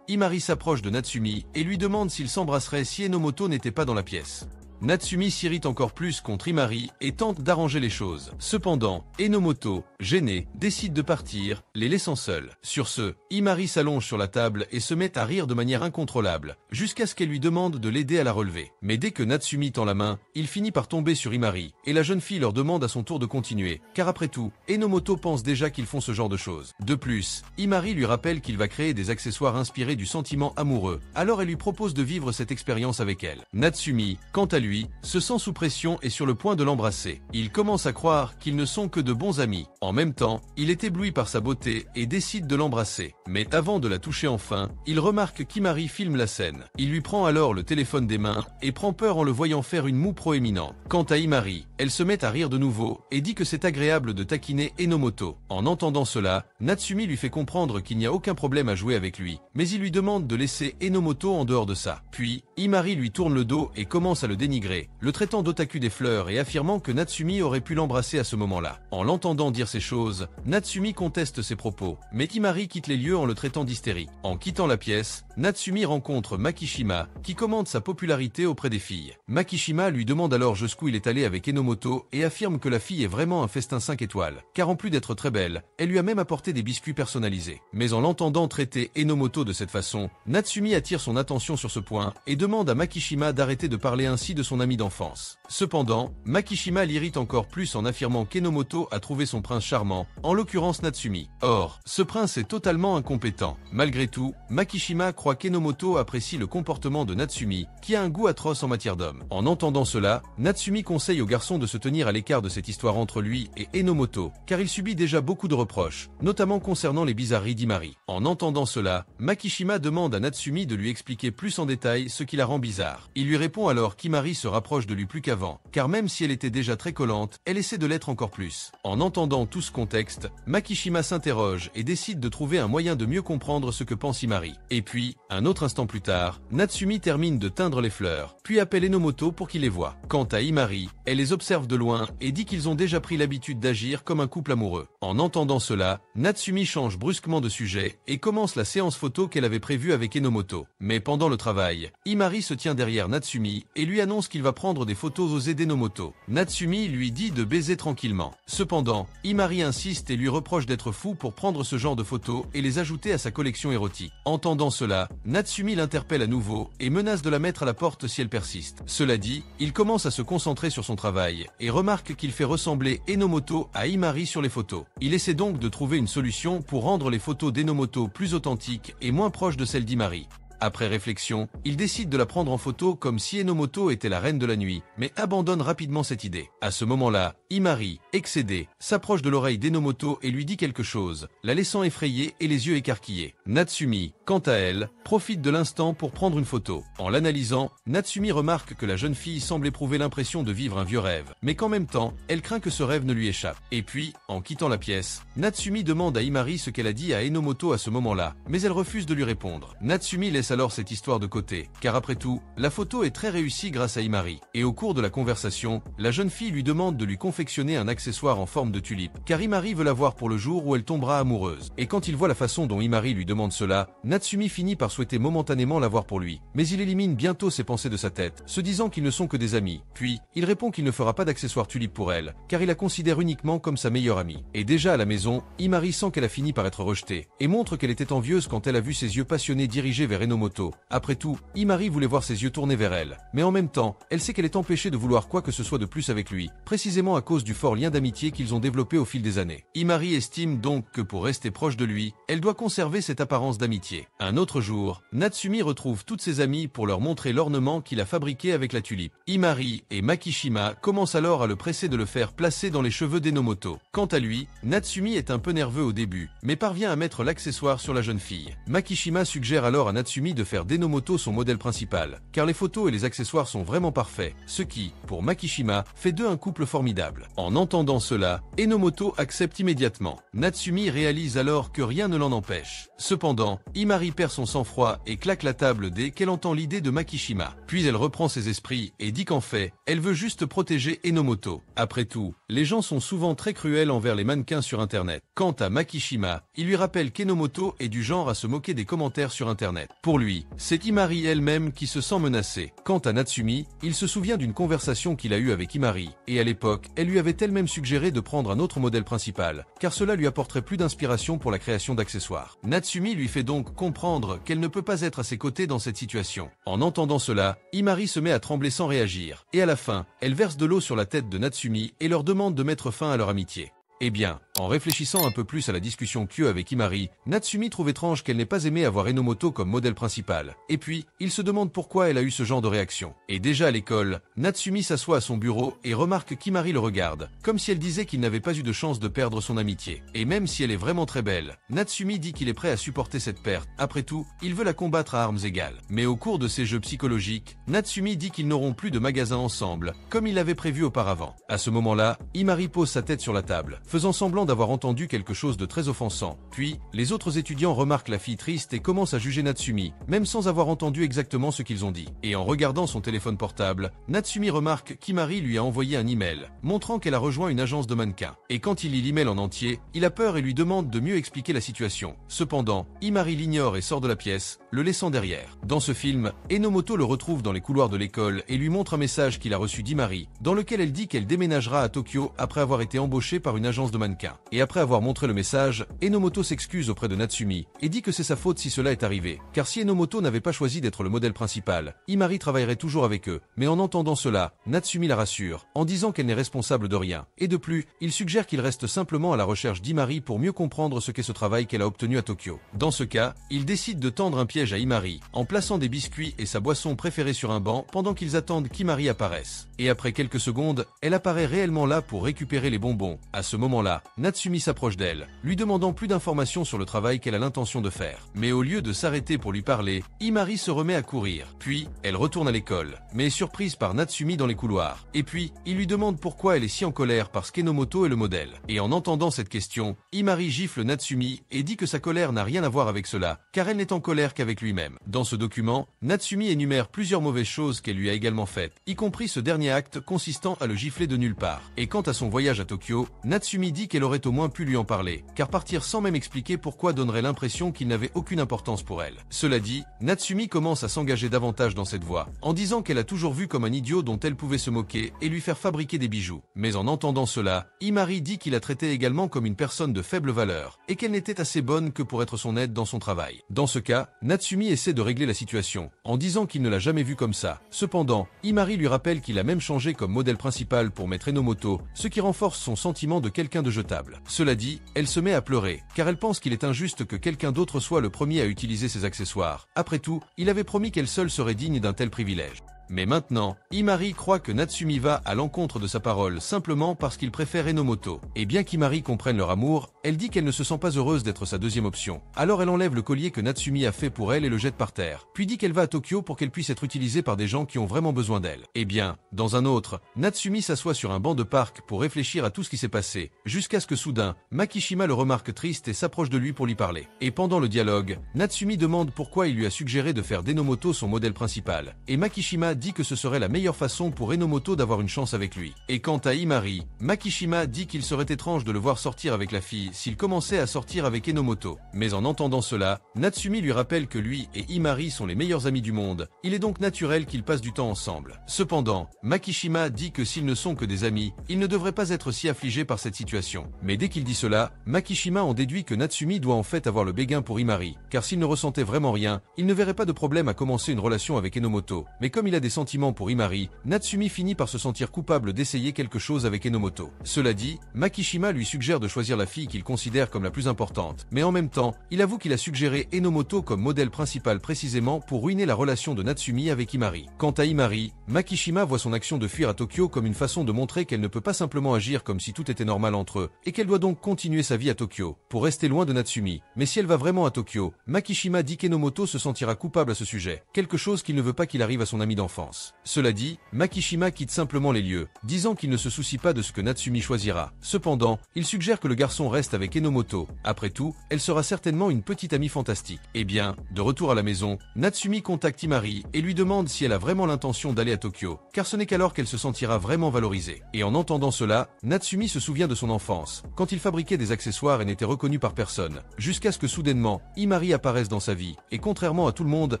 Imari s'approche de Natsumi et lui demande s'ils s'embrasseraient si Enomoto n'était pas dans la pièce. Natsumi s'irrite encore plus contre Imari et tente d'arranger les choses. Cependant, Enomoto, gêné, décide de partir, les laissant seuls. Sur ce, Imari s'allonge sur la table et se met à rire de manière incontrôlable, jusqu'à ce qu'elle lui demande de l'aider à la relever. Mais dès que Natsumi tend la main, il finit par tomber sur Imari, et la jeune fille leur demande à son tour de continuer, car après tout, Enomoto pense déjà qu'ils font ce genre de choses. De plus, Imari lui rappelle qu'il va créer des accessoires inspirés du sentiment amoureux, alors elle lui propose de vivre cette expérience avec elle. Natsumi, quant à lui, se sent sous pression et sur le point de l'embrasser. Il commence à croire qu'ils ne sont que de bons amis. En même temps, il est ébloui par sa beauté et décide de l'embrasser. Mais avant de la toucher enfin, il remarque qu'Imari filme la scène. Il lui prend alors le téléphone des mains et prend peur en le voyant faire une moue proéminente. Quant à Imari, elle se met à rire de nouveau et dit que c'est agréable de taquiner Enomoto. En entendant cela, Natsumi lui fait comprendre qu'il n'y a aucun problème à jouer avec lui, mais il lui demande de laisser Enomoto en dehors de ça. Puis, Imari lui tourne le dos et commence à le dénigrer, le traitant d'otaku des fleurs et affirmant que Natsumi aurait pu l'embrasser à ce moment-là. En l'entendant dire ces choses, Natsumi conteste ses propos, mais Imari quitte les lieux en le traitant d'hystérique. En quittant la pièce, Natsumi rencontre Makishima, qui commande sa popularité auprès des filles. Makishima lui demande alors jusqu'où il est allé avec Enomoto et affirme que la fille est vraiment un festin 5 étoiles, car en plus d'être très belle, elle lui a même apporté des biscuits personnalisés. Mais en l'entendant traiter Enomoto de cette façon, Natsumi attire son attention sur ce point et demande à Makishima d'arrêter de parler ainsi de son ami d'enfance. Cependant, Makishima l'irrite encore plus en affirmant qu'Enomoto a trouvé son prince charmant, en l'occurrence Natsumi. Or, ce prince est totalement incompétent. Malgré tout, Makishima croit qu'Enomoto apprécie le comportement de Natsumi, qui a un goût atroce en matière d'homme. En entendant cela, Natsumi conseille au garçon de se tenir à l'écart de cette histoire entre lui et Enomoto, car il subit déjà beaucoup de reproches, notamment concernant les bizarreries d'Imari. En entendant cela, Makishima demande à Natsumi de lui expliquer plus en détail ce qui la rend bizarre. Il lui répond alors qu'Imari se rapproche de lui plus qu'avant, car même si elle était déjà très collante, elle essaie de l'être encore plus. En entendant tout ce contexte, Makishima s'interroge et décide de trouver un moyen de mieux comprendre ce que pense Imari. Et puis, un autre instant plus tard, Natsumi termine de teindre les fleurs, puis appelle Enomoto pour qu'il les voie. Quant à Imari, elle les observe de loin et dit qu'ils ont déjà pris l'habitude d'agir comme un couple amoureux. En entendant cela, Natsumi change brusquement de sujet et commence la séance photo qu'elle avait prévue avec Enomoto. Mais pendant le travail, Imari se tient derrière Natsumi et lui annonce qu'il va prendre des photos osées d'Enomoto. Natsumi lui dit de baiser tranquillement. Cependant, Imari insiste et lui reproche d'être fou pour prendre ce genre de photos et les ajouter à sa collection érotique. Entendant cela, Natsumi l'interpelle à nouveau et menace de la mettre à la porte si elle persiste. Cela dit, il commence à se concentrer sur son travail et remarque qu'il fait ressembler Enomoto à Imari sur les photos. Il essaie donc de trouver une solution pour rendre les photos d'Enomoto plus authentiques et moins proches de celles d'Imari. Après réflexion, il décide de la prendre en photo comme si Enomoto était la reine de la nuit, mais abandonne rapidement cette idée. À ce moment-là, Imari, excédé, s'approche de l'oreille d'Enomoto et lui dit quelque chose, la laissant effrayée et les yeux écarquillés. Natsumi, quant à elle, profite de l'instant pour prendre une photo. En l'analysant, Natsumi remarque que la jeune fille semble éprouver l'impression de vivre un vieux rêve, mais qu'en même temps, elle craint que ce rêve ne lui échappe. Et puis, en quittant la pièce, Natsumi demande à Imari ce qu'elle a dit à Enomoto à ce moment-là, mais elle refuse de lui répondre. Natsumi laisse alors cette histoire de côté, car après tout, la photo est très réussie grâce à Imari. Et au cours de la conversation, la jeune fille lui demande de lui confectionner un accessoire en forme de tulipe, car Imari veut la voir pour le jour où elle tombera amoureuse. Et quand il voit la façon dont Imari lui demande cela, Natsumi finit par souhaiter momentanément l'avoir pour lui. Mais il élimine bientôt ses pensées de sa tête, se disant qu'ils ne sont que des amis. Puis, il répond qu'il ne fera pas d'accessoire tulipe pour elle, car il la considère uniquement comme sa meilleure amie. Et déjà à la maison, Imari sent qu'elle a fini par être rejetée, et montre qu'elle était envieuse quand elle a vu ses yeux passionnés dirigés vers Enomoto Enomoto. Après tout, Imari voulait voir ses yeux tourner vers elle. Mais en même temps, elle sait qu'elle est empêchée de vouloir quoi que ce soit de plus avec lui, précisément à cause du fort lien d'amitié qu'ils ont développé au fil des années. Imari estime donc que pour rester proche de lui, elle doit conserver cette apparence d'amitié. Un autre jour, Natsumi retrouve toutes ses amies pour leur montrer l'ornement qu'il a fabriqué avec la tulipe. Imari et Makishima commencent alors à le presser de le faire placer dans les cheveux d'Enomoto. Quant à lui, Natsumi est un peu nerveux au début, mais parvient à mettre l'accessoire sur la jeune fille. Makishima suggère alors à Natsumi de faire d'Enomoto son modèle principal, car les photos et les accessoires sont vraiment parfaits, ce qui, pour Makishima, fait d'eux un couple formidable. En entendant cela, Enomoto accepte immédiatement. Natsumi réalise alors que rien ne l'en empêche. Cependant, Imari perd son sang-froid et claque la table dès qu'elle entend l'idée de Makishima. Puis elle reprend ses esprits et dit qu'en fait, elle veut juste protéger Enomoto. Après tout, les gens sont souvent très cruels envers les mannequins sur Internet. Quant à Makishima, il lui rappelle qu'Enomoto est du genre à se moquer des commentaires sur Internet. Pour lui, c'est Imari elle-même qui se sent menacée. Quant à Natsumi, il se souvient d'une conversation qu'il a eue avec Imari, et à l'époque, elle lui avait elle-même suggéré de prendre un autre modèle principal, car cela lui apporterait plus d'inspiration pour la création d'accessoires. Natsumi lui fait donc comprendre qu'elle ne peut pas être à ses côtés dans cette situation. En entendant cela, Imari se met à trembler sans réagir, et à la fin, elle verse de l'eau sur la tête de Natsumi et leur demande de mettre fin à leur amitié. Eh bien, en réfléchissant un peu plus à la discussion qu'a eue avec Imari, Natsumi trouve étrange qu'elle n'ait pas aimé avoir Enomoto comme modèle principal. Et puis, il se demande pourquoi elle a eu ce genre de réaction. Et déjà à l'école, Natsumi s'assoit à son bureau et remarque qu'Imari le regarde, comme si elle disait qu'il n'avait pas eu de chance de perdre son amitié. Et même si elle est vraiment très belle, Natsumi dit qu'il est prêt à supporter cette perte. Après tout, il veut la combattre à armes égales. Mais au cours de ces jeux psychologiques, Natsumi dit qu'ils n'auront plus de magasin ensemble, comme il l'avait prévu auparavant. À ce moment-là, Imari pose sa tête sur la table, faisant semblant d'avoir entendu quelque chose de très offensant. Puis, les autres étudiants remarquent la fille triste et commencent à juger Natsumi, même sans avoir entendu exactement ce qu'ils ont dit. Et en regardant son téléphone portable, Natsumi remarque qu'Imari lui a envoyé un email, montrant qu'elle a rejoint une agence de mannequins. Et quand il lit l'email en entier, il a peur et lui demande de mieux expliquer la situation. Cependant, Imari l'ignore et sort de la pièce, le laissant derrière. Dans ce film, Enomoto le retrouve dans les couloirs de l'école et lui montre un message qu'il a reçu d'Imari, dans lequel elle dit qu'elle déménagera à Tokyo après avoir été embauchée par une agence de mannequins. Et après avoir montré le message, Enomoto s'excuse auprès de Natsumi et dit que c'est sa faute si cela est arrivé, car si Enomoto n'avait pas choisi d'être le modèle principal, Imari travaillerait toujours avec eux. Mais en entendant cela, Natsumi la rassure, en disant qu'elle n'est responsable de rien. Et de plus, il suggère qu'il reste simplement à la recherche d'Imari pour mieux comprendre ce qu'est ce travail qu'elle a obtenu à Tokyo. Dans ce cas, il décide de tendre un piège à Imari, en plaçant des biscuits et sa boisson préférée sur un banc pendant qu'ils attendent qu'Imari apparaisse. Et après quelques secondes, elle apparaît réellement là pour récupérer les bonbons. À ce moment-là, Natsumi s'approche d'elle, lui demandant plus d'informations sur le travail qu'elle a l'intention de faire. Mais au lieu de s'arrêter pour lui parler, Imari se remet à courir. Puis, elle retourne à l'école, mais est surprise par Natsumi dans les couloirs. Et puis, il lui demande pourquoi elle est si en colère parce qu'Enomoto est le modèle. Et en entendant cette question, Imari gifle Natsumi et dit que sa colère n'a rien à voir avec cela, car elle n'est en colère qu'avec lui-même. Dans ce document, Natsumi énumère plusieurs mauvaises choses qu'elle lui a également faites, y compris ce dernier acte consistant à le gifler de nulle part. Et quant à son voyage à Tokyo, Natsumi dit qu'elle aurait au moins pu lui en parler, car partir sans même expliquer pourquoi donnerait l'impression qu'il n'avait aucune importance pour elle. Cela dit, Natsumi commence à s'engager davantage dans cette voie, en disant qu'elle a toujours vu comme un idiot dont elle pouvait se moquer et lui faire fabriquer des bijoux. Mais en entendant cela, Imari dit qu'il la traitait également comme une personne de faible valeur, et qu'elle n'était assez bonne que pour être son aide dans son travail. Dans ce cas, Natsumi essaie de régler la situation, en disant qu'il ne l'a jamais vu comme ça. Cependant, Imari lui rappelle qu'il a même changé comme modèle principal pour mettre Enomoto, ce qui renforce son sentiment de quelqu'un de jetable. Cela dit, elle se met à pleurer, car elle pense qu'il est injuste que quelqu'un d'autre soit le premier à utiliser ses accessoires. Après tout, il avait promis qu'elle seule serait digne d'un tel privilège. Mais maintenant, Imari croit que Natsumi va à l'encontre de sa parole simplement parce qu'il préfère Enomoto. Et bien qu'Imari comprenne leur amour, elle dit qu'elle ne se sent pas heureuse d'être sa deuxième option. Alors elle enlève le collier que Natsumi a fait pour elle et le jette par terre. Puis dit qu'elle va à Tokyo pour qu'elle puisse être utilisée par des gens qui ont vraiment besoin d'elle. Et bien, dans un autre, Natsumi s'assoit sur un banc de parc pour réfléchir à tout ce qui s'est passé, jusqu'à ce que soudain, Makishima le remarque triste et s'approche de lui pour lui parler. Et pendant le dialogue, Natsumi demande pourquoi il lui a suggéré de faire d'Enomoto son modèle principal. Et Makishima dit que ce serait la meilleure façon pour Enomoto d'avoir une chance avec lui. Et quant à Himari, Makishima dit qu'il serait étrange de le voir sortir avec la fille s'il commençait à sortir avec Enomoto. Mais en entendant cela, Natsumi lui rappelle que lui et Himari sont les meilleurs amis du monde, il est donc naturel qu'ils passent du temps ensemble. Cependant, Makishima dit que s'ils ne sont que des amis, il ne devrait pas être si affligé par cette situation. Mais dès qu'il dit cela, Makishima en déduit que Natsumi doit en fait avoir le béguin pour Himari, car s'il ne ressentait vraiment rien, il ne verrait pas de problème à commencer une relation avec Enomoto. Mais comme il a des sentiments pour Himari, Natsumi finit par se sentir coupable d'essayer quelque chose avec Enomoto. Cela dit, Makishima lui suggère de choisir la fille qu'il considère comme la plus importante, mais en même temps, il avoue qu'il a suggéré Enomoto comme modèle principal précisément pour ruiner la relation de Natsumi avec Himari. Quant à Himari, Makishima voit son action de fuir à Tokyo comme une façon de montrer qu'elle ne peut pas simplement agir comme si tout était normal entre eux, et qu'elle doit donc continuer sa vie à Tokyo, pour rester loin de Natsumi. Mais si elle va vraiment à Tokyo, Makishima dit qu'Enomoto se sentira coupable à ce sujet, quelque chose qu'il ne veut pas qu'il arrive à son ami d'enfance. Cela dit, Makishima quitte simplement les lieux, disant qu'il ne se soucie pas de ce que Natsumi choisira. Cependant, il suggère que le garçon reste avec Enomoto. Après tout, elle sera certainement une petite amie fantastique. Eh bien, de retour à la maison, Natsumi contacte Himari et lui demande si elle a vraiment l'intention d'aller à Tokyo, car ce n'est qu'alors qu'elle se sentira vraiment valorisée. Et en entendant cela, Natsumi se souvient de son enfance, quand il fabriquait des accessoires et n'était reconnu par personne, jusqu'à ce que soudainement, Himari apparaisse dans sa vie, et contrairement à tout le monde,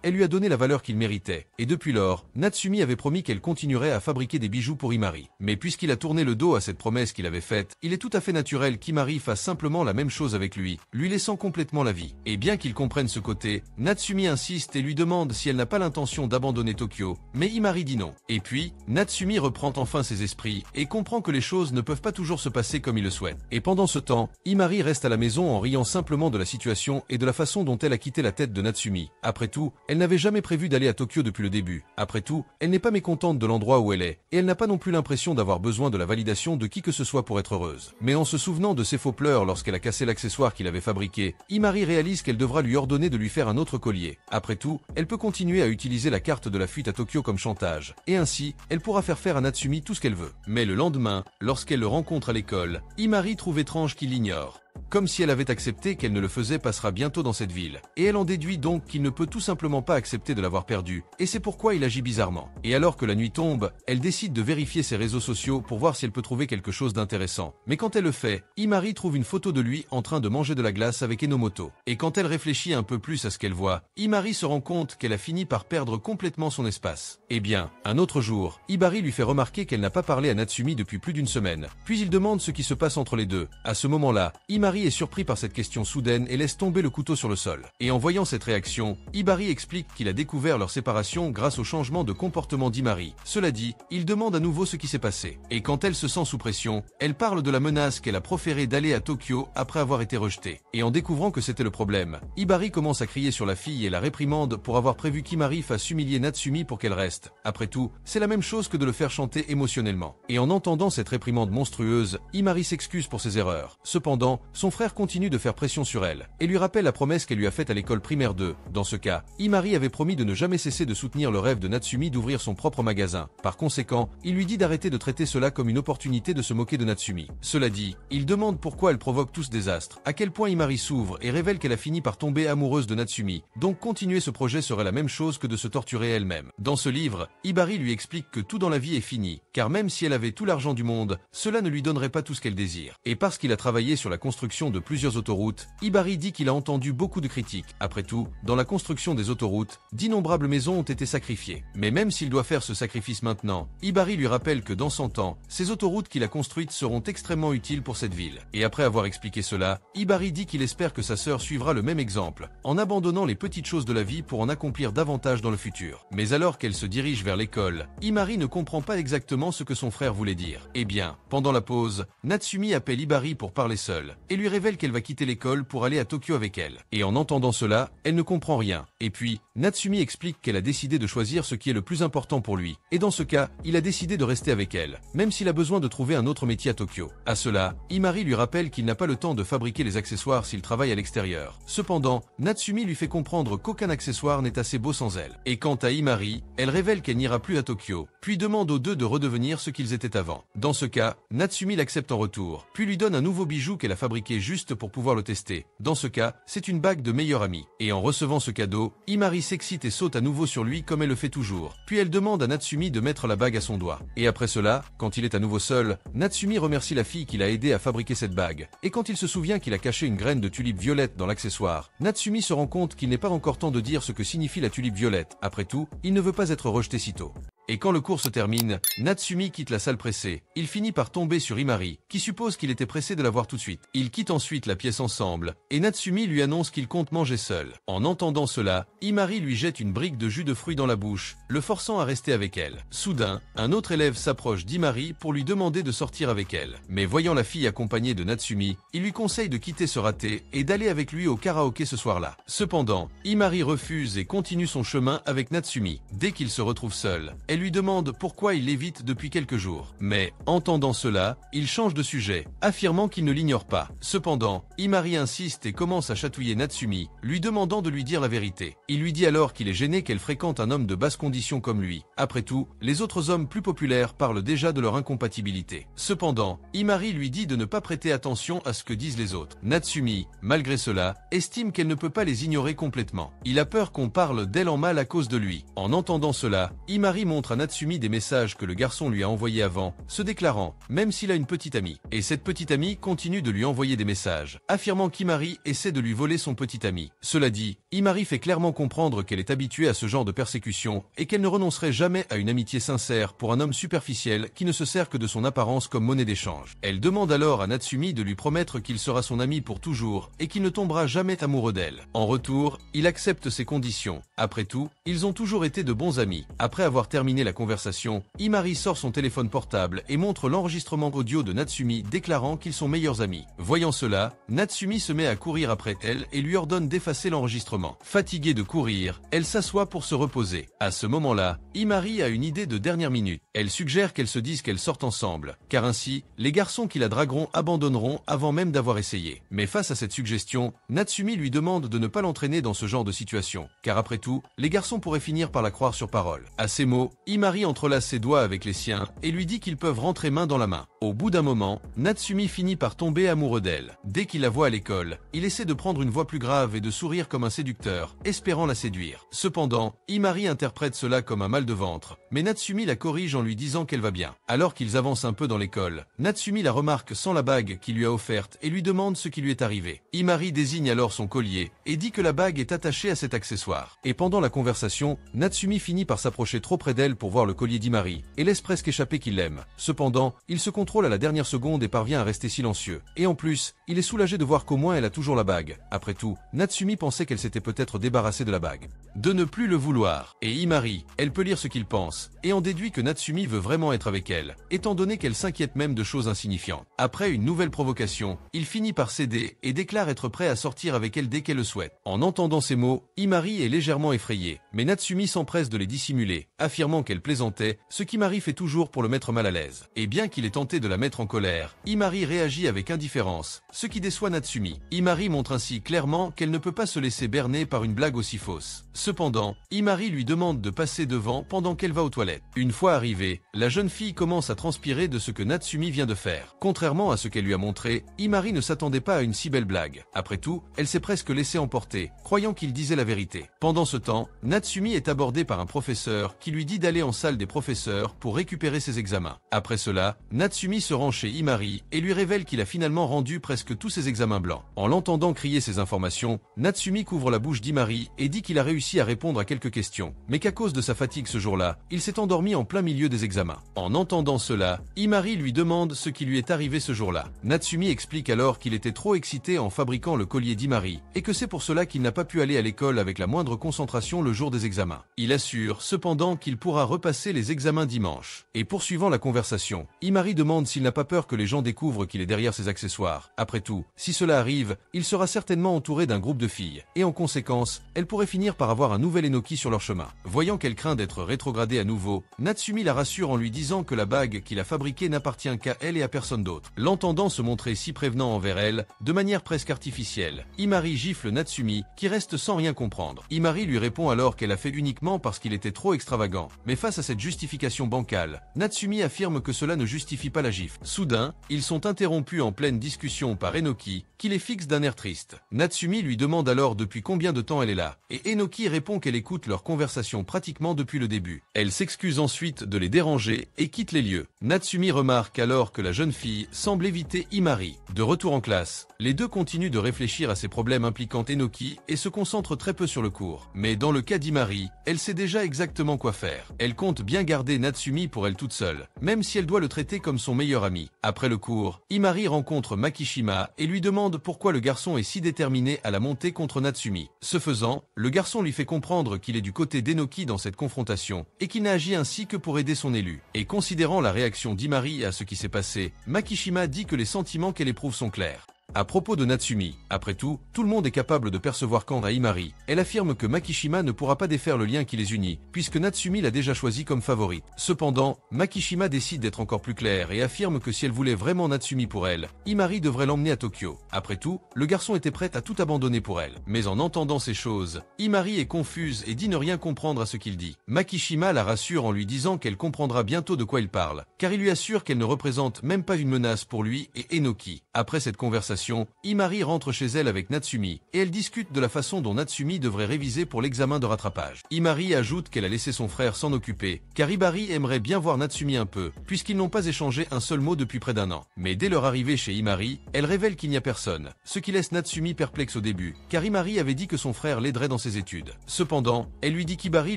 elle lui a donné la valeur qu'il méritait. Et depuis lors, Natsumi avait promis qu'elle continuerait à fabriquer des bijoux pour Himari. Mais puisqu'il a tourné le dos à cette promesse qu'il avait faite, il est tout à fait naturel qu'Himari fasse simplement la même chose avec lui laissant complètement la vie. Et bien qu'il comprenne ce côté, Natsumi insiste et lui demande si elle n'a pas l'intention d'abandonner Tokyo, mais Himari dit non. Et puis, Natsumi reprend enfin ses esprits et comprend que les choses ne peuvent pas toujours se passer comme il le souhaite. Et pendant ce temps, Himari reste à la maison en riant simplement de la situation et de la façon dont elle a quitté la tête de Natsumi. Après tout, elle n'avait jamais prévu d'aller à Tokyo depuis le début. Après tout, elle n'est pas mécontente de l'endroit où elle est, et elle n'a pas non plus l'impression d'avoir besoin de la validation de qui que ce soit pour être heureuse. Mais en se souvenant de ses faux pleurs lorsqu'elle a cassé l'accessoire qu'il avait fabriqué, Himari réalise qu'elle devra lui ordonner de lui faire un autre collier. Après tout, elle peut continuer à utiliser la carte de la fuite à Tokyo comme chantage, et ainsi, elle pourra faire à Natsumi tout ce qu'elle veut. Mais le lendemain, lorsqu'elle le rencontre à l'école, Himari trouve étrange qu'il l'ignore. Comme si elle avait accepté qu'elle ne le faisait passera bientôt dans cette ville. Et elle en déduit donc qu'il ne peut tout simplement pas accepter de l'avoir perdu, et c'est pourquoi il agit bizarrement. Et alors que la nuit tombe, elle décide de vérifier ses réseaux sociaux pour voir si elle peut trouver quelque chose d'intéressant. Mais quand elle le fait, Himari trouve une photo de lui en train de manger de la glace avec Enomoto. Et quand elle réfléchit un peu plus à ce qu'elle voit, Himari se rend compte qu'elle a fini par perdre complètement son espace. Eh bien, un autre jour, Himari lui fait remarquer qu'elle n'a pas parlé à Natsumi depuis plus d'une semaine. Puis il demande ce qui se passe entre les deux. À ce moment-là, Himari est surpris par cette question soudaine et laisse tomber le couteau sur le sol. Et en voyant cette réaction, Himari explique qu'il a découvert leur séparation grâce au changement de comportement d'Himari. Cela dit, il demande à nouveau ce qui s'est passé. Et quand elle se sent sous pression, elle parle de la menace qu'elle a proférée d'aller à Tokyo après avoir été rejetée. Et en découvrant que c'était le problème, Himari commence à crier sur la fille et la réprimande pour avoir prévu qu'Himari fasse humilier Natsumi pour qu'elle reste. Après tout, c'est la même chose que de le faire chanter émotionnellement. Et en entendant cette réprimande monstrueuse, Himari s'excuse pour ses erreurs. Cependant, son frère continue de faire pression sur elle, et lui rappelle la promesse qu'elle lui a faite à l'école primaire 2. Dans ce cas, Himari avait promis de ne jamais cesser de soutenir le rêve de Natsumi d'ouvrir son propre magasin. Par conséquent, il lui dit d'arrêter de traiter cela comme une opportunité de se moquer de Natsumi. Cela dit, il demande pourquoi elle provoque tout ce désastre, à quel point Himari s'ouvre et révèle qu'elle a fini par tomber amoureuse de Natsumi. Donc continuer ce projet serait la même chose que de se torturer elle-même. Dans ce livre, Himari lui explique que tout dans la vie est fini, car même si elle avait tout l'argent du monde, cela ne lui donnerait pas tout ce qu'elle désire. Et parce qu'il a travaillé sur la construction de plusieurs autoroutes, Himari dit qu'il a entendu beaucoup de critiques. Après tout, dans la construction des autoroutes, d'innombrables maisons ont été sacrifiées. Mais même s'il doit faire ce sacrifice maintenant, Himari lui rappelle que dans 100 ans, ces autoroutes qu'il a construites seront extrêmement utiles pour cette ville. Et après avoir expliqué cela, Himari dit qu'il espère que sa sœur suivra le même exemple, en abandonnant les petites choses de la vie pour en accomplir davantage dans le futur. Mais alors qu'elle se dirige vers l'école, Himari ne comprend pas exactement ce que son frère voulait dire. Eh bien, pendant la pause, Natsumi appelle Himari pour parler seule, et lui révèle qu'elle va quitter l'école pour aller à Tokyo avec elle. Et en entendant cela, elle ne comprend rien. Et puis, Natsumi explique qu'elle a décidé de choisir ce qui est le plus important pour lui. Et dans ce cas, il a décidé de rester avec elle, même s'il a besoin de trouver un autre métier à Tokyo. À cela, Himari lui rappelle qu'il n'a pas le temps de fabriquer les accessoires s'il travaille à l'extérieur. Cependant, Natsumi lui fait comprendre qu'aucun accessoire n'est assez beau sans elle. Et quant à Himari, elle révèle qu'elle n'ira plus à Tokyo, puis demande aux deux de redevenir ce qu'ils étaient avant. Dans ce cas, Natsumi l'accepte en retour, puis lui donne un nouveau bijou qu'elle a fabriqué fabriqué juste pour pouvoir le tester. Dans ce cas, c'est une bague de meilleur ami. Et en recevant ce cadeau, Imari s'excite et saute à nouveau sur lui comme elle le fait toujours. Puis elle demande à Natsumi de mettre la bague à son doigt. Et après cela, quand il est à nouveau seul, Natsumi remercie la fille qui l'a aidé à fabriquer cette bague. Et quand il se souvient qu'il a caché une graine de tulipe violette dans l'accessoire, Natsumi se rend compte qu'il n'est pas encore temps de dire ce que signifie la tulipe violette. Après tout, il ne veut pas être rejeté sitôt. Et quand le cours se termine, Natsumi quitte la salle pressée. Il finit par tomber sur Imari, qui suppose qu'il était pressé de la voir tout de suite. Ils quittent ensuite la pièce ensemble, et Natsumi lui annonce qu'il compte manger seul. En entendant cela, Imari lui jette une brique de jus de fruits dans la bouche, le forçant à rester avec elle. Soudain, un autre élève s'approche d'Imari pour lui demander de sortir avec elle. Mais voyant la fille accompagnée de Natsumi, il lui conseille de quitter ce raté et d'aller avec lui au karaoké ce soir-là. Cependant, Imari refuse et continue son chemin avec Natsumi. Dès qu'il se retrouve seul, elle lui demande pourquoi il l'évite depuis quelques jours. Mais, entendant cela, il change de sujet, affirmant qu'il ne l'ignore pas. Cependant, Imari insiste et commence à chatouiller Natsumi, lui demandant de lui dire la vérité. Il lui dit alors qu'il est gêné qu'elle fréquente un homme de basse condition comme lui. Après tout, les autres hommes plus populaires parlent déjà de leur incompatibilité. Cependant, Imari lui dit de ne pas prêter attention à ce que disent les autres. Natsumi, malgré cela, estime qu'elle ne peut pas les ignorer complètement. Il a peur qu'on parle d'elle en mal à cause de lui. En entendant cela, Imari montre à Natsumi des messages que le garçon lui a envoyés avant, se déclarant, même s'il a une petite amie. Et cette petite amie continue de lui envoyer des messages, affirmant qu'Imari essaie de lui voler son petit ami. Cela dit, Imari fait clairement comprendre qu'elle est habituée à ce genre de persécution et qu'elle ne renoncerait jamais à une amitié sincère pour un homme superficiel qui ne se sert que de son apparence comme monnaie d'échange. Elle demande alors à Natsumi de lui promettre qu'il sera son ami pour toujours et qu'il ne tombera jamais amoureux d'elle. En retour, il accepte ses conditions. Après tout, ils ont toujours été de bons amis. Après avoir terminé la conversation, Imari sort son téléphone portable et montre l'enregistrement audio de Natsumi déclarant qu'ils sont meilleurs amis. Voyant cela, Natsumi se met à courir après elle et lui ordonne d'effacer l'enregistrement. Fatiguée de courir, elle s'assoit pour se reposer. À ce moment-là, Imari a une idée de dernière minute. Elle suggère qu'elles se disent qu'elles sortent ensemble, car ainsi, les garçons qui la dragueront abandonneront avant même d'avoir essayé. Mais face à cette suggestion, Natsumi lui demande de ne pas l'entraîner dans ce genre de situation, car après tout, les garçons pourraient finir par la croire sur parole. À ces mots, Imari entrelace ses doigts avec les siens et lui dit qu'ils peuvent rentrer main dans la main. Au bout d'un moment, Natsumi finit par tomber amoureux d'elle. Dès qu'il la voit à l'école, il essaie de prendre une voix plus grave et de sourire comme un séducteur, espérant la séduire. Cependant, Imari interprète cela comme un mal de ventre, mais Natsumi la corrige en lui disant qu'elle va bien. Alors qu'ils avancent un peu dans l'école, Natsumi la remarque sans la bague qu'il lui a offerte et lui demande ce qui lui est arrivé. Imari désigne alors son collier et dit que la bague est attachée à cet accessoire. Et pendant la conversation, Natsumi finit par s'approcher trop près d'elle pour voir le collier d'Imari et laisse presque échapper qu'il l'aime. Cependant, il se contrôle à la dernière seconde et parvient à rester silencieux. Et en plus, il est soulagé de voir qu'au moins elle a toujours la bague. Après tout, Natsumi pensait qu'elle s'était peut-être débarrassée de la bague. De ne plus le vouloir. Et Imari, elle peut lire ce qu'il pense et en déduit que Natsumi veut vraiment être avec elle, étant donné qu'elle s'inquiète même de choses insignifiantes. Après une nouvelle provocation, il finit par céder et déclare être prêt à sortir avec elle dès qu'elle le souhaite. En entendant ces mots, Imari est légèrement effrayée, mais Natsumi s'empresse de les dissimuler, affirmant qu'elle plaisantait, ce qu'Imari fait toujours pour le mettre mal à l'aise. Et bien qu'il ait tenté de la mettre en colère, Imari réagit avec indifférence, ce qui déçoit Natsumi. Imari montre ainsi clairement qu'elle ne peut pas se laisser berner par une blague aussi fausse. Cependant, Imari lui demande de passer devant pendant qu'elle va aux toilettes. Une fois arrivée, la jeune fille commence à transpirer de ce que Natsumi vient de faire. Contrairement à ce qu'elle lui a montré, Imari ne s'attendait pas à une si belle blague. Après tout, elle s'est presque laissée emporter, croyant qu'il disait la vérité. Pendant ce temps, Natsumi est abordée par un professeur qui lui dit d'aller en salle des professeurs pour récupérer ses examens. Après cela, Natsumi se rend chez Imari et lui révèle qu'il a finalement rendu presque tous ses examens blancs. En l'entendant crier ces informations, Natsumi couvre la bouche d'Imari et dit qu'il a réussi à répondre à quelques questions, mais qu'à cause de sa fatigue ce jour-là, il s'est endormi en plein milieu des examens. En entendant cela, Imari lui demande ce qui lui est arrivé ce jour-là. Natsumi explique alors qu'il était trop excité en fabriquant le collier d'Imari et que c'est pour cela qu'il n'a pas pu aller à l'école avec la moindre concentration le jour des examens. Il assure cependant qu'il pourra repasser les examens dimanche. Et poursuivant la conversation, Imari demande s'il n'a pas peur que les gens découvrent qu'il est derrière ses accessoires. Après tout, si cela arrive, il sera certainement entouré d'un groupe de filles, et en conséquence, elle pourrait finir par avoir un nouvel Enoki sur leur chemin. Voyant qu'elle craint d'être rétrogradée à nouveau, Natsumi la rassure en lui disant que la bague qu'il a fabriquée n'appartient qu'à elle et à personne d'autre. L'entendant se montrer si prévenant envers elle, de manière presque artificielle, Imari gifle Natsumi, qui reste sans rien comprendre. Imari lui répond alors qu'elle a fait uniquement parce qu'il était trop extravagant, Mais face à cette justification bancale, Natsumi affirme que cela ne justifie pas la gifle. Soudain, ils sont interrompus en pleine discussion par Enoki, qui les fixe d'un air triste. Natsumi lui demande alors depuis combien de temps elle est là, et Enoki répond qu'elle écoute leur conversation pratiquement depuis le début. Elle s'excuse ensuite de les déranger et quitte les lieux. Natsumi remarque alors que la jeune fille semble éviter Himari. De retour en classe, les deux continuent de réfléchir à ces problèmes impliquant Enoki et se concentrent très peu sur le cours. Mais dans le cas d'Himari, elle sait déjà exactement quoi faire. Elle compte bien garder Natsumi pour elle toute seule, même si elle doit le traiter comme son meilleur ami. Après le cours, Himari rencontre Makishima et lui demande pourquoi le garçon est si déterminé à la monter contre Natsumi. Ce faisant, le garçon lui fait comprendre qu'il est du côté d'Enoki dans cette confrontation et qu'il n'a agi ainsi que pour aider son élu. Et considérant la réaction d'Himari à ce qui s'est passé, Makishima dit que les sentiments qu'elle éprouve sont clairs. À propos de Natsumi, après tout le monde est capable de percevoir quant à Himari. Elle affirme que Makishima ne pourra pas défaire le lien qui les unit, puisque Natsumi l'a déjà choisi comme favorite. Cependant, Makishima décide d'être encore plus claire et affirme que si elle voulait vraiment Natsumi pour elle, Himari devrait l'emmener à Tokyo. Après tout, le garçon était prêt à tout abandonner pour elle. Mais en entendant ces choses, Himari est confuse et dit ne rien comprendre à ce qu'il dit. Makishima la rassure en lui disant qu'elle comprendra bientôt de quoi il parle, car il lui assure qu'elle ne représente même pas une menace pour lui et Enoki. Après cette conversation, Himari rentre chez elle avec Natsumi et elle discute de la façon dont Natsumi devrait réviser pour l'examen de rattrapage. Himari ajoute qu'elle a laissé son frère s'en occuper, car Himari aimerait bien voir Natsumi un peu, puisqu'ils n'ont pas échangé un seul mot depuis près d'un an. Mais dès leur arrivée chez Himari, elle révèle qu'il n'y a personne, ce qui laisse Natsumi perplexe au début, car Himari avait dit que son frère l'aiderait dans ses études. Cependant, elle lui dit qu'Himari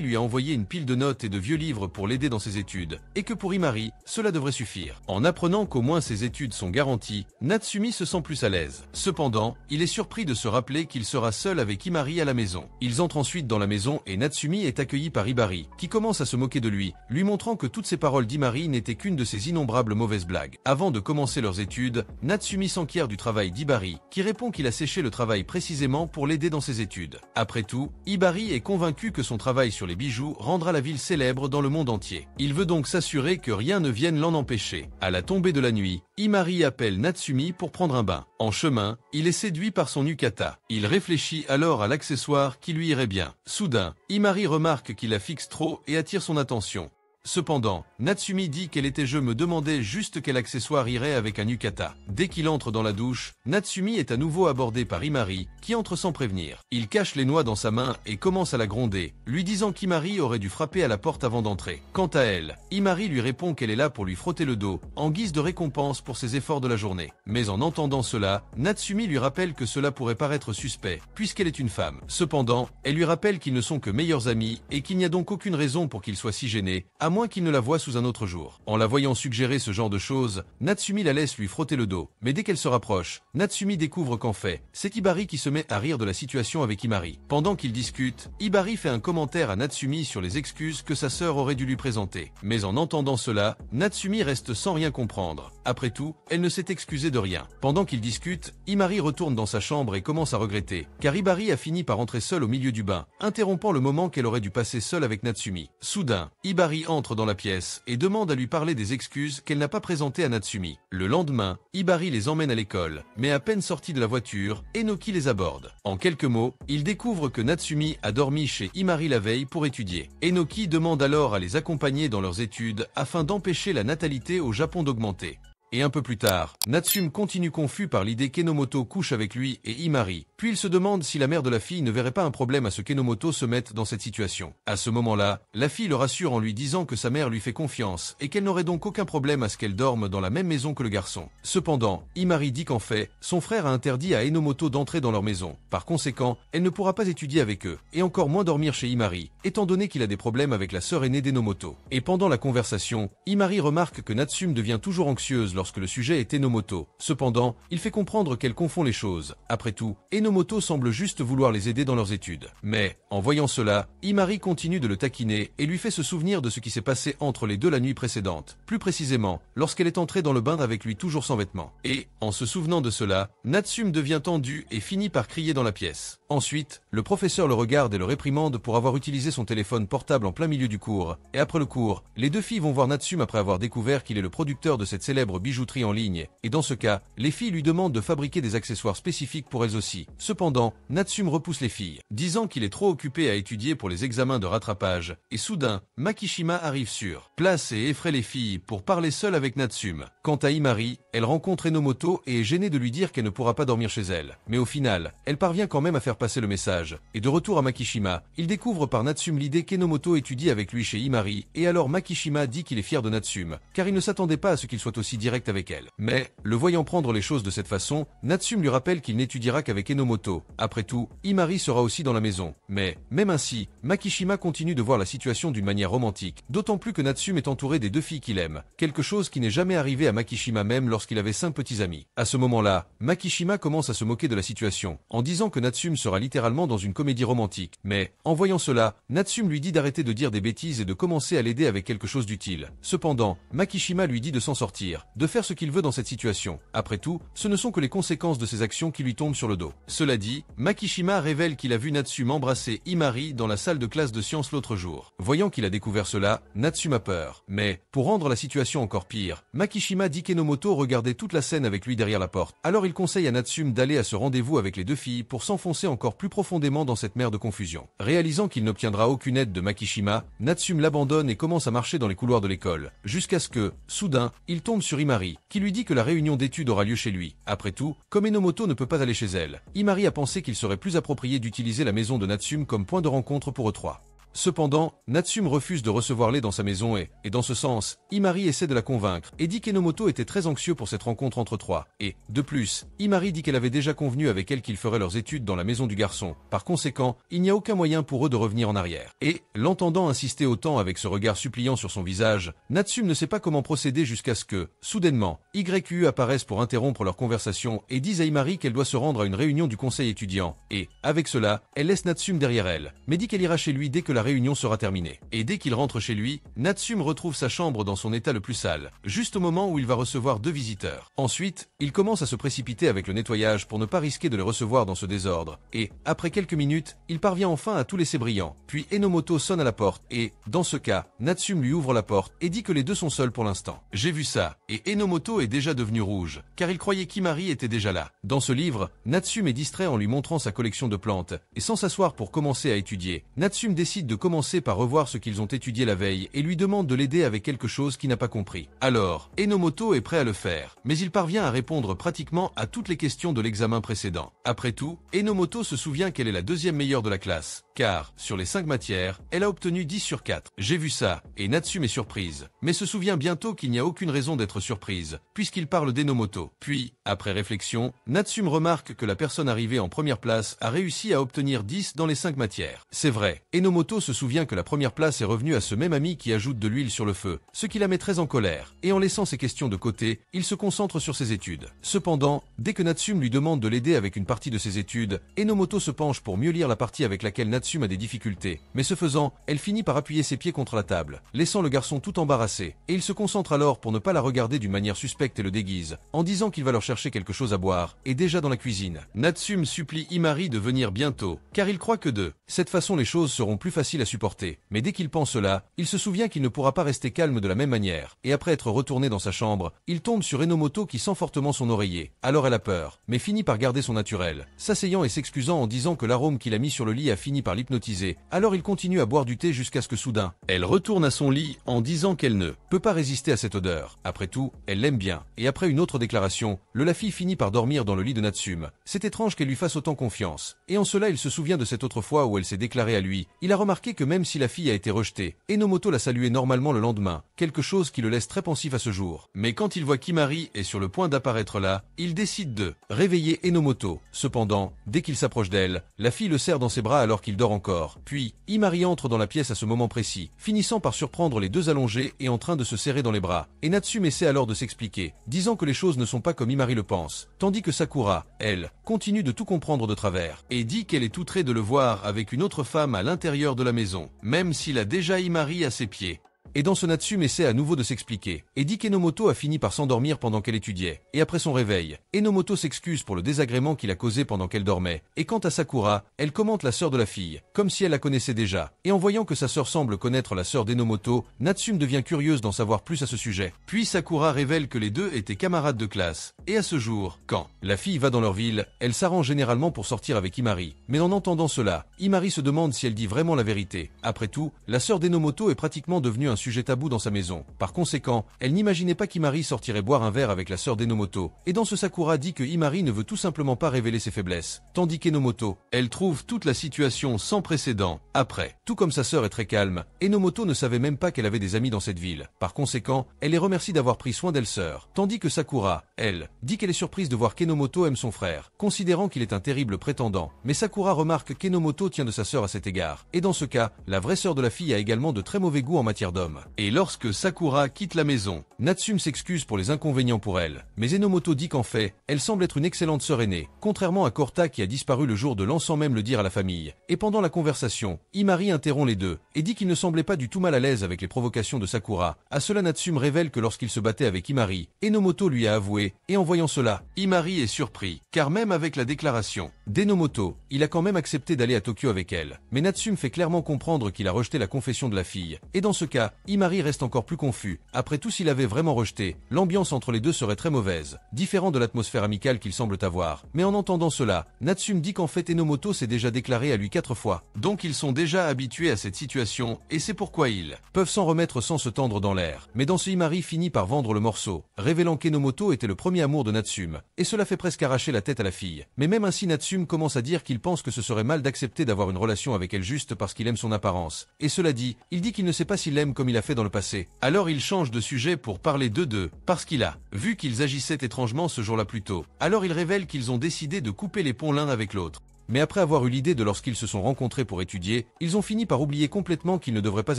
lui a envoyé une pile de notes et de vieux livres pour l'aider dans ses études, et que pour Himari, cela devrait suffire. En apprenant qu'au moins ses études sont garanties, Natsumi se sent plus à l'aise. Cependant, il est surpris de se rappeler qu'il sera seul avec Himari à la maison. Ils entrent ensuite dans la maison et Natsumi est accueilli par Himari, qui commence à se moquer de lui montrant que toutes ces paroles d'Himari n'étaient qu'une de ses innombrables mauvaises blagues. Avant de commencer leurs études, Natsumi s'enquiert du travail d'Himari, qui répond qu'il a séché le travail précisément pour l'aider dans ses études. Après tout, Himari est convaincu que son travail sur les bijoux rendra la ville célèbre dans le monde entier. Il veut donc s'assurer que rien ne vienne l'en empêcher. À la tombée de la nuit, Himari appelle Natsumi pour prendre un bain. En chemin, il est séduit par son yukata. Il réfléchit alors à l'accessoire qui lui irait bien. Soudain, Himari remarque qu'il la fixe trop et attire son attention. Cependant, Natsumi dit qu'elle était je me demandais juste quel accessoire irait avec un yukata. Dès qu'il entre dans la douche, Natsumi est à nouveau abordé par Himari, qui entre sans prévenir. Il cache les noix dans sa main et commence à la gronder, lui disant qu'Himari aurait dû frapper à la porte avant d'entrer. Quant à elle, Himari lui répond qu'elle est là pour lui frotter le dos, en guise de récompense pour ses efforts de la journée. Mais en entendant cela, Natsumi lui rappelle que cela pourrait paraître suspect, puisqu'elle est une femme. Cependant, elle lui rappelle qu'ils ne sont que meilleurs amis et qu'il n'y a donc aucune raison pour qu'il soit si gêné, à moins qu'il ne la voie sous un autre jour. En la voyant suggérer ce genre de choses, Natsumi la laisse lui frotter le dos. Mais dès qu'elle se rapproche, Natsumi découvre qu'en fait, c'est Hibari qui se met à rire de la situation avec Himari. Pendant qu'ils discutent, Hibari fait un commentaire à Natsumi sur les excuses que sa sœur aurait dû lui présenter. Mais en entendant cela, Natsumi reste sans rien comprendre. Après tout, elle ne s'est excusée de rien. Pendant qu'ils discutent, Himari retourne dans sa chambre et commence à regretter, car Hibari a fini par entrer seule au milieu du bain, interrompant le moment qu'elle aurait dû passer seule avec Natsumi. Soudain, Hibari entre dans la pièce et demande à lui parler des excuses qu'elle n'a pas présentées à Natsumi. Le lendemain, Hibari les emmène à l'école, mais à peine sortis de la voiture, Enoki les aborde. En quelques mots, il découvre que Natsumi a dormi chez Himari la veille pour étudier. Enoki demande alors à les accompagner dans leurs études afin d'empêcher la natalité au Japon d'augmenter. Et un peu plus tard, Natsumi continue confus par l'idée qu'Enomoto couche avec lui et Himari, puis il se demande si la mère de la fille ne verrait pas un problème à ce qu'Enomoto se mette dans cette situation. À ce moment-là, la fille le rassure en lui disant que sa mère lui fait confiance et qu'elle n'aurait donc aucun problème à ce qu'elle dorme dans la même maison que le garçon. Cependant, Himari dit qu'en fait, son frère a interdit à Enomoto d'entrer dans leur maison. Par conséquent, elle ne pourra pas étudier avec eux, et encore moins dormir chez Himari, étant donné qu'il a des problèmes avec la sœur aînée d'Enomoto. Et pendant la conversation, Himari remarque que Natsumi devient toujours anxieuse lorsque le sujet est Enomoto. Cependant, il fait comprendre qu'elle confond les choses. Après tout, Enomoto semble juste vouloir les aider dans leurs études. Mais, en voyant cela, Himari continue de le taquiner et lui fait se souvenir de ce qui s'est passé entre les deux la nuit précédente. Plus précisément, lorsqu'elle est entrée dans le bain avec lui toujours sans vêtements. Et, en se souvenant de cela, Natsumi devient tendu et finit par crier dans la pièce. Ensuite, le professeur le regarde et le réprimande pour avoir utilisé utiliser son téléphone portable en plein milieu du cours, et après le cours, les deux filles vont voir Natsum après avoir découvert qu'il est le producteur de cette célèbre bijouterie en ligne, et dans ce cas, les filles lui demandent de fabriquer des accessoires spécifiques pour elles aussi. Cependant, Natsum repousse les filles, disant qu'il est trop occupé à étudier pour les examens de rattrapage, et soudain, Makishima arrive sur place et effraie les filles pour parler seule avec Natsum. Quant à Imari, elle rencontre Enomoto et est gênée de lui dire qu'elle ne pourra pas dormir chez elle. Mais au final, elle parvient quand même à faire passer le message. Et de retour à Makishima, il découvre par Natsum l'idée qu'Enomoto étudie avec lui chez Imari, et alors Makishima dit qu'il est fier de Natsum, car il ne s'attendait pas à ce qu'il soit aussi direct avec elle. Mais, le voyant prendre les choses de cette façon, Natsum lui rappelle qu'il n'étudiera qu'avec Enomoto. Après tout, Imari sera aussi dans la maison. Mais, même ainsi, Makishima continue de voir la situation d'une manière romantique, d'autant plus que Natsum est entouré des deux filles qu'il aime, quelque chose qui n'est jamais arrivé à Makishima même lorsqu'il avait 5 petits amis. À ce moment-là, Makishima commence à se moquer de la situation, en disant que Natsum sera littéralement dans une comédie romantique. Mais, en voyant cela, Natsum lui dit d'arrêter de dire des bêtises et de commencer à l'aider avec quelque chose d'utile. Cependant, Makishima lui dit de s'en sortir, de faire ce qu'il veut dans cette situation. Après tout, ce ne sont que les conséquences de ses actions qui lui tombent sur le dos. Cela dit, Makishima révèle qu'il a vu Natsum embrasser Imari dans la salle de classe de sciences l'autre jour. Voyant qu'il a découvert cela, Natsum a peur. Mais, pour rendre la situation encore pire, Makishima dit qu'Enomoto regardait toute la scène avec lui derrière la porte. Alors il conseille à Natsum d'aller à ce rendez-vous avec les deux filles pour s'enfoncer encore plus profondément dans cette mer de confusion. Réalisant qu'il n'obtiendra aucune aide de Makishima, Natsum l'abandonne et commence à marcher dans les couloirs de l'école, jusqu'à ce que, soudain, il tombe sur Imari, qui lui dit que la réunion d'études aura lieu chez lui. Après tout, comme Enomoto ne peut pas aller chez elle, Imari a pensé qu'il serait plus approprié d'utiliser la maison de Natsum comme point de rencontre pour eux trois. Cependant, Natsum refuse de recevoir-les dans sa maison et dans ce sens, Imari essaie de la convaincre et dit qu'Enomoto était très anxieux pour cette rencontre entre trois. Et, de plus, Imari dit qu'elle avait déjà convenu avec elle qu'ils feraient leurs études dans la maison du garçon. Par conséquent, il n'y a aucun moyen pour eux de revenir en arrière. Et, l'entendant insister autant avec ce regard suppliant sur son visage, Natsum ne sait pas comment procéder jusqu'à ce que, soudainement, YU apparaissent pour interrompre leur conversation et disent à Imari qu'elle doit se rendre à une réunion du conseil étudiant. Et, avec cela, elle laisse Natsum derrière elle, mais dit qu'elle ira chez lui dès que la réunion sera terminée. Et dès qu'il rentre chez lui, Natsum retrouve sa chambre dans son état le plus sale, juste au moment où il va recevoir 2 visiteurs. Ensuite, il commence à se précipiter avec le nettoyage pour ne pas risquer de les recevoir dans ce désordre. Et, après quelques minutes, il parvient enfin à tout laisser brillant. Puis Enomoto sonne à la porte et, dans ce cas, Natsum lui ouvre la porte et dit que les deux sont seuls pour l'instant. J'ai vu ça, et Enomoto est déjà devenu rouge, car il croyait qu'Imari était déjà là. Dans ce livre, Natsum est distrait en lui montrant sa collection de plantes, et sans s'asseoir pour commencer à étudier, Natsum décide de commencer par revoir ce qu'ils ont étudié la veille et lui demande de l'aider avec quelque chose qu'il n'a pas compris. Alors, Enomoto est prêt à le faire, mais il parvient à répondre pratiquement à toutes les questions de l'examen précédent. Après tout, Enomoto se souvient qu'elle est la 2e meilleure de la classe, car, sur les 5 matières, elle a obtenu 10 sur 4. J'ai vu ça, et Natsum est surprise, mais se souvient bientôt qu'il n'y a aucune raison d'être surprise, puisqu'il parle d'Enomoto. Puis, après réflexion, Natsum remarque que la personne arrivée en première place a réussi à obtenir 10 dans les 5 matières. C'est vrai, Enomoto se souvient que la première place est revenue à ce même ami qui ajoute de l'huile sur le feu, ce qui la met très en colère, et en laissant ses questions de côté, il se concentre sur ses études. Cependant, dès que Natsum lui demande de l'aider avec une partie de ses études, Enomoto se penche pour mieux lire la partie avec laquelle Natsum a des difficultés, mais ce faisant, elle finit par appuyer ses pieds contre la table, laissant le garçon tout embarrassé, et il se concentre alors pour ne pas la regarder d'une manière suspecte et le déguise, en disant qu'il va leur chercher quelque chose à boire, et déjà dans la cuisine. Natsum supplie Imari de venir bientôt, car il croit que de cette façon les choses seront plus faciles à supporter. Mais dès qu'il pense cela, il se souvient qu'il ne pourra pas rester calme de la même manière, et après être retourné dans sa chambre, il tombe sur Enomoto qui sent fortement son oreiller. Alors elle a peur, mais finit par garder son naturel, s'asseyant et s'excusant en disant que l'arôme qu'il a mis sur le lit a fini par l'hypnotiser. Alors il continue à boire du thé jusqu'à ce que soudain, elle retourne à son lit en disant qu'elle ne peut pas résister à cette odeur. Après tout, elle l'aime bien, et après une autre déclaration, la fille finit par dormir dans le lit de Natsum. C'est étrange qu'elle lui fasse autant confiance, et en cela il se souvient de cette autre fois où elle s'est déclarée à lui. Il a remarqué que même si la fille a été rejetée, Enomoto l'a saluée normalement le lendemain, quelque chose qui le laisse très pensif à ce jour. Mais quand il voit qu'Imari est sur le point d'apparaître là, il décide de réveiller Enomoto. Cependant, dès qu'il s'approche d'elle, la fille le serre dans ses bras alors qu'il dort encore. Puis, Imari entre dans la pièce à ce moment précis, finissant par surprendre les deux allongés et en train de se serrer dans les bras. Et Natsum essaie alors de s'expliquer, disant que les choses ne sont pas comme Imari le pense, tandis que Sakura, elle, continue de tout comprendre de travers, et dit qu'elle est outrée de le voir avec une autre femme à l'intérieur de la maison, même s'il a déjà Imari à ses pieds. Et dans ce Natsumi essaie à nouveau de s'expliquer, et dit qu'Enomoto a fini par s'endormir pendant qu'elle étudiait. Et après son réveil, Enomoto s'excuse pour le désagrément qu'il a causé pendant qu'elle dormait. Et quant à Sakura, elle commente la sœur de la fille, comme si elle la connaissait déjà. Et en voyant que sa sœur semble connaître la sœur d'Enomoto, Natsumi devient curieuse d'en savoir plus à ce sujet. Puis Sakura révèle que les deux étaient camarades de classe. Et à ce jour, quand la fille va dans leur ville, elle s'arrange généralement pour sortir avec Imari. Mais en entendant cela, Imari se demande si elle dit vraiment la vérité. Après tout, la sœur d'Enomoto est pratiquement devenue un sujet tabou dans sa maison. Par conséquent, elle n'imaginait pas qu'Imari sortirait boire un verre avec la sœur d'Enomoto. Et dans ce Sakura dit que Imari ne veut tout simplement pas révéler ses faiblesses. Tandis qu'Enomoto, elle trouve toute la situation sans précédent. Après, tout comme sa sœur est très calme, Enomoto ne savait même pas qu'elle avait des amis dans cette ville. Par conséquent, elle les remercie d'avoir pris soin d'elle sœur. Tandis que Sakura, elle, dit qu'elle est surprise de voir qu'Enomoto aime son frère, considérant qu'il est un terrible prétendant. Mais Sakura remarque qu'Enomoto tient de sa sœur à cet égard. Et dans ce cas, la vraie sœur de la fille a également de très mauvais goût en matière d'hommes. Et lorsque Sakura quitte la maison, Natsumi s'excuse pour les inconvénients pour elle. Mais Enomoto dit qu'en fait, elle semble être une excellente sœur aînée, contrairement à Korta qui a disparu le jour de l'an sans même le dire à la famille. Et pendant la conversation, Imari interrompt les deux, et dit qu'il ne semblait pas du tout mal à l'aise avec les provocations de Sakura. À cela Natsumi révèle que lorsqu'il se battait avec Imari, Enomoto lui a avoué, et en voyant cela, Imari est surpris, car même avec la déclaration d'Enomoto, il a quand même accepté d'aller à Tokyo avec elle. Mais Natsumi fait clairement comprendre qu'il a rejeté la confession de la fille. Et dans ce cas, Imari reste encore plus confus. Après tout, s'il avait vraiment rejeté, l'ambiance entre les deux serait très mauvaise, différent de l'atmosphère amicale qu'ils semblent avoir. Mais en entendant cela, Natsumi dit qu'en fait Enomoto s'est déjà déclaré à lui 4 fois. Donc ils sont déjà habitués à cette situation, et c'est pourquoi ils peuvent s'en remettre sans se tendre dans l'air. Mais dans ce Imari finit par vendre le morceau, révélant qu'Enomoto était le premier amour de Natsumi. Et cela fait presque arracher la tête à la fille. Mais même ainsi Natsumi commence à dire qu'il pense que ce serait mal d'accepter d'avoir une relation avec elle juste parce qu'il aime son apparence. Et cela dit, il dit qu'il ne sait pas s'il l'aime comme il a fait dans le passé. Alors il change de sujet pour parler d'eux deux, parce qu'il a vu qu'ils agissaient étrangement ce jour-là plus tôt. Alors il révèle qu'ils ont décidé de couper les ponts l'un avec l'autre. Mais après avoir eu l'idée de lorsqu'ils se sont rencontrés pour étudier, ils ont fini par oublier complètement qu'ils ne devraient pas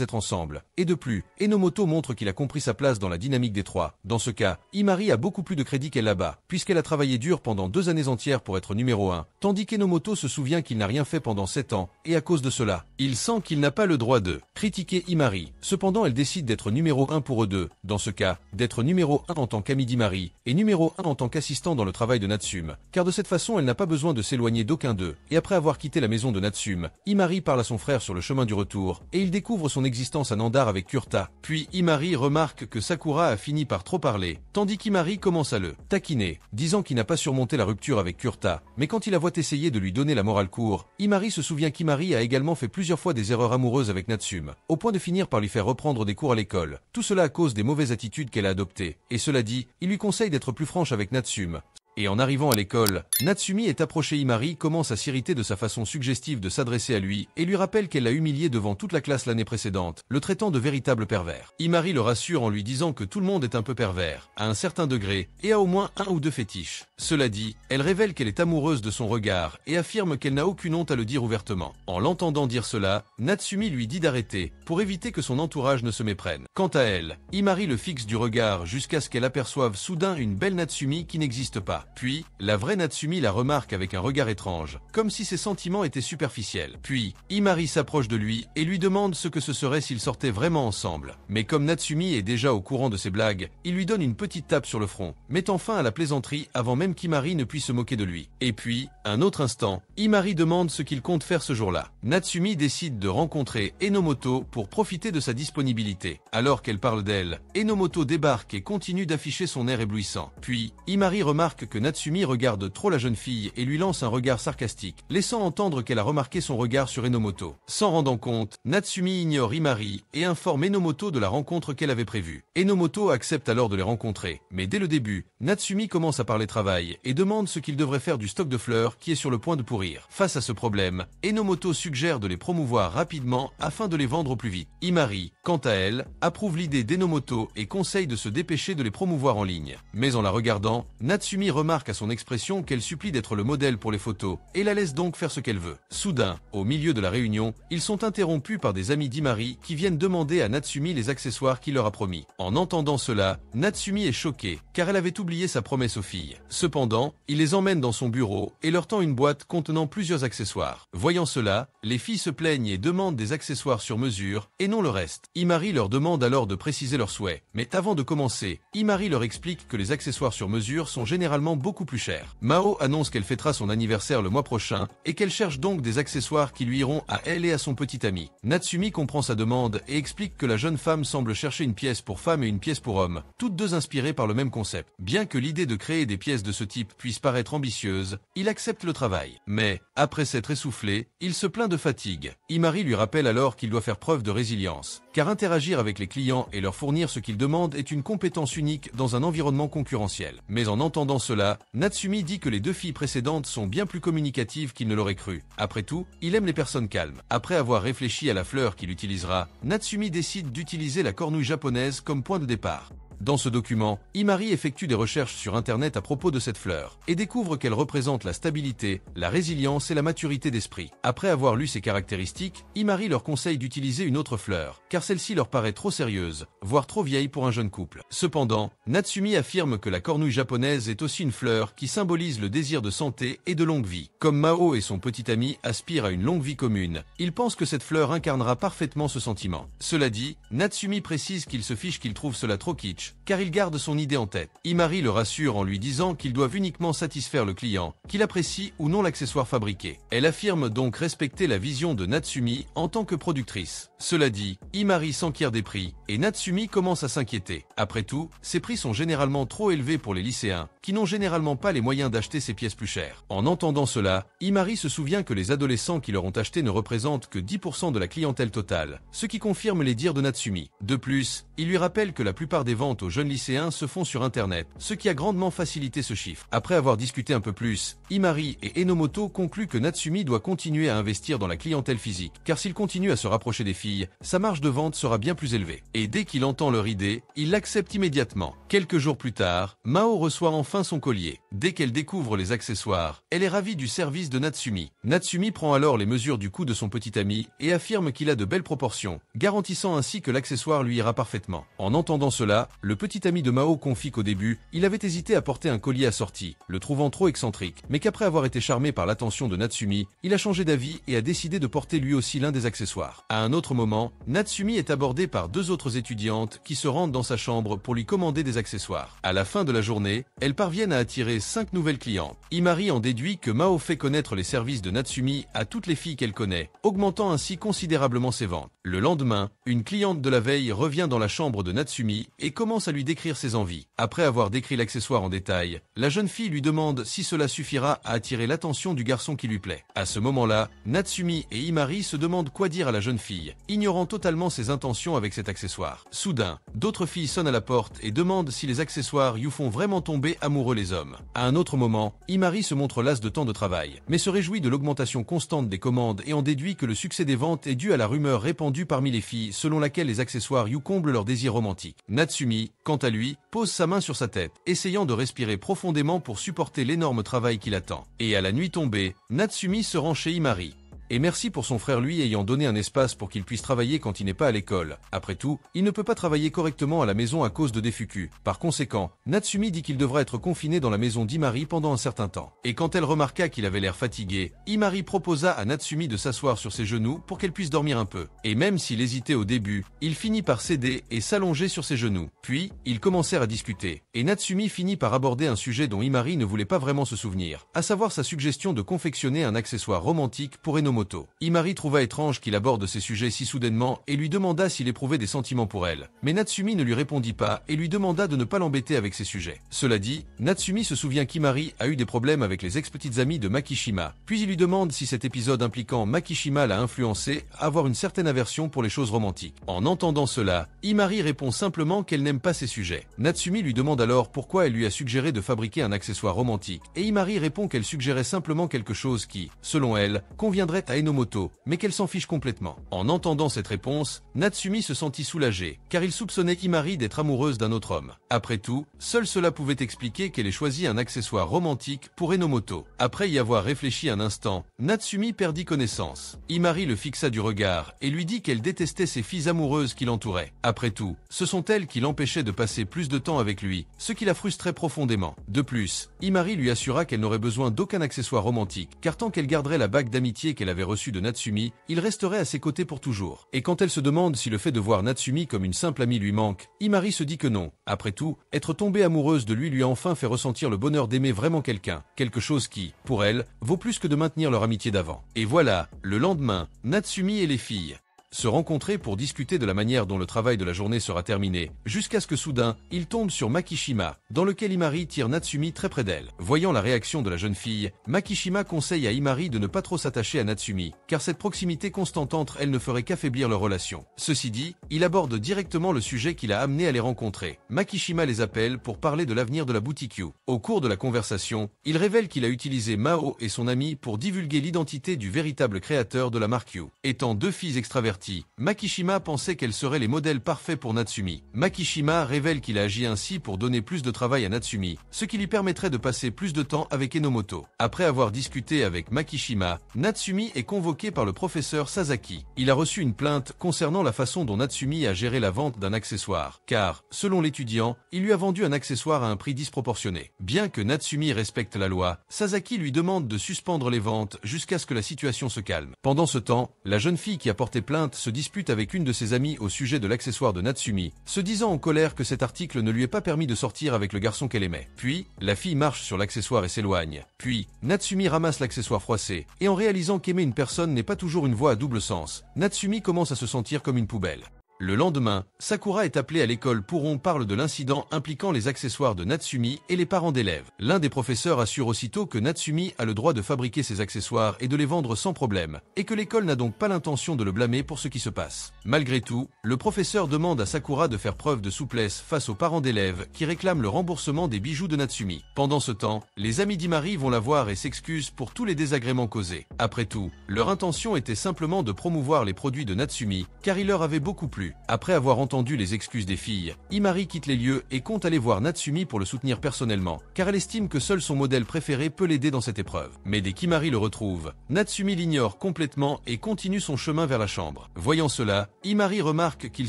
être ensemble. Et de plus, Enomoto montre qu'il a compris sa place dans la dynamique des trois. Dans ce cas, Imari a beaucoup plus de crédit qu'elle là-bas, puisqu'elle a travaillé dur pendant 2 années entières pour être numéro 1, tandis qu'Enomoto se souvient qu'il n'a rien fait pendant 7 ans, et à cause de cela, il sent qu'il n'a pas le droit de critiquer Imari. Cependant, elle décide d'être numéro 1 pour eux deux. Dans ce cas, d'être numéro 1 en tant qu'ami d'Imari, et numéro 1 en tant qu'assistant dans le travail de Natsumi. Car de cette façon, elle n'a pas besoin de s'éloigner d'aucun d'eux. Et après avoir quitté la maison de Natsumi, Imari parle à son frère sur le chemin du retour, et il découvre son existence à Nandar avec Kurta. Puis Imari remarque que Sakura a fini par trop parler, tandis qu'Imari commence à le taquiner, disant qu'il n'a pas surmonté la rupture avec Kurta. Mais quand il la voit essayer de lui donner la morale court, Imari se souvient qu'Imari a également fait plusieurs fois des erreurs amoureuses avec Natsumi, au point de finir par lui faire reprendre des cours à l'école. Tout cela à cause des mauvaises attitudes qu'elle a adoptées. Et cela dit, il lui conseille d'être plus franche avec Natsumi. Et en arrivant à l'école, Natsumi est approché Imari, commence à s'irriter de sa façon suggestive de s'adresser à lui, et lui rappelle qu'elle l'a humilié devant toute la classe l'année précédente, le traitant de véritable pervers. Imari le rassure en lui disant que tout le monde est un peu pervers, à un certain degré, et a au moins 1 ou 2 fétiches. Cela dit, elle révèle qu'elle est amoureuse de son regard, et affirme qu'elle n'a aucune honte à le dire ouvertement. En l'entendant dire cela, Natsumi lui dit d'arrêter, pour éviter que son entourage ne se méprenne. Quant à elle, Imari le fixe du regard jusqu'à ce qu'elle aperçoive soudain une belle Natsumi qui n'existe pas. Puis, la vraie Natsumi la remarque avec un regard étrange, comme si ses sentiments étaient superficiels. Puis, Imari s'approche de lui et lui demande ce que ce serait s'ils sortaient vraiment ensemble. Mais comme Natsumi est déjà au courant de ses blagues, il lui donne une petite tape sur le front, mettant fin à la plaisanterie avant même qu'Imari ne puisse se moquer de lui. Et puis, un autre instant, Imari demande ce qu'il compte faire ce jour-là. Natsumi décide de rencontrer Enomoto pour profiter de sa disponibilité. Alors qu'elle parle d'elle, Enomoto débarque et continue d'afficher son air éblouissant. Puis, Imari remarque que Natsumi regarde trop la jeune fille et lui lance un regard sarcastique, laissant entendre qu'elle a remarqué son regard sur Enomoto. S'en rendant compte, Natsumi ignore Imari et informe Enomoto de la rencontre qu'elle avait prévue. Enomoto accepte alors de les rencontrer, mais dès le début, Natsumi commence à parler travail et demande ce qu'il devrait faire du stock de fleurs qui est sur le point de pourrir. Face à ce problème, Enomoto suggère de les promouvoir rapidement afin de les vendre au plus vite. Imari, quant à elle, approuve l'idée d'Enomoto et conseille de se dépêcher de les promouvoir en ligne. Mais en la regardant, Natsumi remarque remarque à son expression qu'elle supplie d'être le modèle pour les photos, et la laisse donc faire ce qu'elle veut. Soudain, au milieu de la réunion, ils sont interrompus par des amis d'Imari qui viennent demander à Natsumi les accessoires qu'il leur a promis. En entendant cela, Natsumi est choquée, car elle avait oublié sa promesse aux filles. Cependant, il les emmène dans son bureau et leur tend une boîte contenant plusieurs accessoires. Voyant cela, les filles se plaignent et demandent des accessoires sur mesure, et non le reste. Imari leur demande alors de préciser leurs souhaits. Mais avant de commencer, Imari leur explique que les accessoires sur mesure sont généralement beaucoup plus chers. Mao annonce qu'elle fêtera son anniversaire le mois prochain, et qu'elle cherche donc des accessoires qui lui iront à elle et à son petit ami. Natsumi comprend sa demande et explique que la jeune femme semble chercher une pièce pour femme et une pièce pour homme, toutes deux inspirées par le même concept. Bien que l'idée de créer des pièces de ce type puisse paraître ambitieuse, il accepte le travail. Mais, après s'être essoufflé, il se plaint de fatigue. Imari lui rappelle alors qu'il doit faire preuve de résilience, car interagir avec les clients et leur fournir ce qu'ils demandent est une compétence unique dans un environnement concurrentiel. Mais en entendant cela, Natsumi dit que les deux filles précédentes sont bien plus communicatives qu'il ne l'aurait cru. Après tout, il aime les personnes calmes. Après avoir réfléchi à la fleur qu'il utilisera, Natsumi décide d'utiliser la cornouille japonaise comme point de départ. Dans ce document, Imari effectue des recherches sur Internet à propos de cette fleur et découvre qu'elle représente la stabilité, la résilience et la maturité d'esprit. Après avoir lu ses caractéristiques, Imari leur conseille d'utiliser une autre fleur, car celle-ci leur paraît trop sérieuse, voire trop vieille pour un jeune couple. Cependant, Natsumi affirme que la cornouille japonaise est aussi une fleur qui symbolise le désir de santé et de longue vie. Comme Mao et son petit ami aspirent à une longue vie commune, il pense que cette fleur incarnera parfaitement ce sentiment. Cela dit, Natsumi précise qu'il se fiche qu'il trouve cela trop kitsch, car il garde son idée en tête. Imari le rassure en lui disant qu'ils doivent uniquement satisfaire le client, qu'il apprécie ou non l'accessoire fabriqué. Elle affirme donc respecter la vision de Natsumi en tant que productrice. Cela dit, Imari s'enquiert des prix, et Natsumi commence à s'inquiéter. Après tout, ces prix sont généralement trop élevés pour les lycéens, qui n'ont généralement pas les moyens d'acheter ces pièces plus chères. En entendant cela, Imari se souvient que les adolescents qui leur ont acheté ne représentent que 10% de la clientèle totale, ce qui confirme les dires de Natsumi. De plus, il lui rappelle que la plupart des ventes aux jeunes lycéens se font sur Internet, ce qui a grandement facilité ce chiffre. Après avoir discuté un peu plus, Imari et Enomoto concluent que Natsumi doit continuer à investir dans la clientèle physique, car s'il continue à se rapprocher des filles, sa marge de vente sera bien plus élevée. Et dès qu'il entend leur idée, il l'accepte immédiatement. Quelques jours plus tard, Mao reçoit enfin son collier. Dès qu'elle découvre les accessoires, elle est ravie du service de Natsumi. Natsumi prend alors les mesures du cou de son petit ami et affirme qu'il a de belles proportions, garantissant ainsi que l'accessoire lui ira parfaitement. En entendant cela, le petit ami de Mao confie qu'au début, il avait hésité à porter un collier assorti, le trouvant trop excentrique, mais qu'après avoir été charmé par l'attention de Natsumi, il a changé d'avis et a décidé de porter lui aussi l'un des accessoires. À un autre moment, Natsumi est abordée par deux autres étudiantes qui se rendent dans sa chambre pour lui commander des accessoires. À la fin de la journée, elles parviennent à attirer 5 nouvelles clientes. Imari en déduit que Mao fait connaître les services de Natsumi à toutes les filles qu'elle connaît, augmentant ainsi considérablement ses ventes. Le lendemain, une cliente de la veille revient dans la chambre de Natsumi et commence à lui décrire ses envies. Après avoir décrit l'accessoire en détail, la jeune fille lui demande si cela suffira à attirer l'attention du garçon qui lui plaît. À ce moment-là, Natsumi et Imari se demandent quoi dire à la jeune fille, ignorant totalement ses intentions avec cet accessoire. Soudain, d'autres filles sonnent à la porte et demandent si les accessoires you font vraiment tomber amoureux les hommes. À un autre moment, Imari se montre lasse de tant de travail, mais se réjouit de l'augmentation constante des commandes et en déduit que le succès des ventes est dû à la rumeur répandue parmi les filles selon laquelle les accessoires you comblent leur désir romantique. Natsumi, quant à lui, pose sa main sur sa tête, essayant de respirer profondément pour supporter l'énorme travail qui l'attend. Et à la nuit tombée, Natsumi se rend chez Imari. Et merci pour son frère lui ayant donné un espace pour qu'il puisse travailler quand il n'est pas à l'école. Après tout, il ne peut pas travailler correctement à la maison à cause de défuku. Par conséquent, Natsumi dit qu'il devra être confiné dans la maison d'Imari pendant un certain temps. Et quand elle remarqua qu'il avait l'air fatigué, Imari proposa à Natsumi de s'asseoir sur ses genoux pour qu'elle puisse dormir un peu. Et même s'il hésitait au début, il finit par céder et s'allonger sur ses genoux. Puis, ils commencèrent à discuter. Et Natsumi finit par aborder un sujet dont Imari ne voulait pas vraiment se souvenir, à savoir sa suggestion de confectionner un accessoire romantique pour Enomoto. Imari trouva étrange qu'il aborde ces sujets si soudainement et lui demanda s'il éprouvait des sentiments pour elle. Mais Natsumi ne lui répondit pas et lui demanda de ne pas l'embêter avec ces sujets. Cela dit, Natsumi se souvient qu'Imari a eu des problèmes avec les ex-petites amies de Makishima. Puis il lui demande si cet épisode impliquant Makishima l'a influencé à avoir une certaine aversion pour les choses romantiques. En entendant cela, Imari répond simplement qu'elle n'aime pas ces sujets. Natsumi lui demande alors pourquoi elle lui a suggéré de fabriquer un accessoire romantique et Imari répond qu'elle suggérait simplement quelque chose qui, selon elle, conviendrait prête à Enomoto, mais qu'elle s'en fiche complètement. En entendant cette réponse, Natsumi se sentit soulagé, car il soupçonnait Imari d'être amoureuse d'un autre homme. Après tout, seul cela pouvait expliquer qu'elle ait choisi un accessoire romantique pour Enomoto. Après y avoir réfléchi un instant, Natsumi perdit connaissance. Imari le fixa du regard et lui dit qu'elle détestait ces filles amoureuses qui l'entouraient. Après tout, ce sont elles qui l'empêchaient de passer plus de temps avec lui, ce qui la frustrait profondément. De plus, Imari lui assura qu'elle n'aurait besoin d'aucun accessoire romantique, car tant qu'elle garderait la bague d'amitié qu'elle avait reçue de Natsumi, il resterait à ses côtés pour toujours. Et quand elle se demande si le fait de voir Natsumi comme une simple amie lui manque, Imari se dit que non. Après tout, être tombée amoureuse de lui a enfin fait ressentir le bonheur d'aimer vraiment quelqu'un, quelque chose qui, pour elle, vaut plus que de maintenir leur amitié d'avant. Et voilà, le lendemain, Natsumi et les filles se rencontrer pour discuter de la manière dont le travail de la journée sera terminé, jusqu'à ce que soudain, il tombe sur Makishima, dans lequel Imari tire Natsumi très près d'elle. Voyant la réaction de la jeune fille, Makishima conseille à Imari de ne pas trop s'attacher à Natsumi, car cette proximité constante entre elles ne ferait qu'affaiblir leur relation. Ceci dit, il aborde directement le sujet qui l'a amené à les rencontrer. Makishima les appelle pour parler de l'avenir de la boutique You. Au cours de la conversation, il révèle qu'il a utilisé Mao et son ami pour divulguer l'identité du véritable créateur de la marque You. Étant deux filles extraverties, Makishima pensait qu'elles seraient les modèles parfaits pour Natsumi. Makishima révèle qu'il a agi ainsi pour donner plus de travail à Natsumi, ce qui lui permettrait de passer plus de temps avec Enomoto. Après avoir discuté avec Makishima, Natsumi est convoqué par le professeur Sasaki. Il a reçu une plainte concernant la façon dont Natsumi a géré la vente d'un accessoire, car, selon l'étudiant, il lui a vendu un accessoire à un prix disproportionné. Bien que Natsumi respecte la loi, Sasaki lui demande de suspendre les ventes jusqu'à ce que la situation se calme. Pendant ce temps, la jeune fille qui a porté plainte se dispute avec une de ses amies au sujet de l'accessoire de Natsumi, se disant en colère que cet article ne lui est pas permis de sortir avec le garçon qu'elle aimait. Puis, la fille marche sur l'accessoire et s'éloigne. Puis, Natsumi ramasse l'accessoire froissé, et en réalisant qu'aimer une personne n'est pas toujours une voie à double sens, Natsumi commence à se sentir comme une poubelle. Le lendemain, Sakura est appelée à l'école pour on parle de l'incident impliquant les accessoires de Natsumi et les parents d'élèves. L'un des professeurs assure aussitôt que Natsumi a le droit de fabriquer ses accessoires et de les vendre sans problème, et que l'école n'a donc pas l'intention de le blâmer pour ce qui se passe. Malgré tout, le professeur demande à Sakura de faire preuve de souplesse face aux parents d'élèves qui réclament le remboursement des bijoux de Natsumi. Pendant ce temps, les amis d'Imari vont la voir et s'excusent pour tous les désagréments causés. Après tout, leur intention était simplement de promouvoir les produits de Natsumi, car il leur avait beaucoup plu. Après avoir entendu les excuses des filles, Imari quitte les lieux et compte aller voir Natsumi pour le soutenir personnellement, car elle estime que seul son modèle préféré peut l'aider dans cette épreuve. Mais dès qu'Imari le retrouve, Natsumi l'ignore complètement et continue son chemin vers la chambre. Voyant cela, Imari remarque qu'il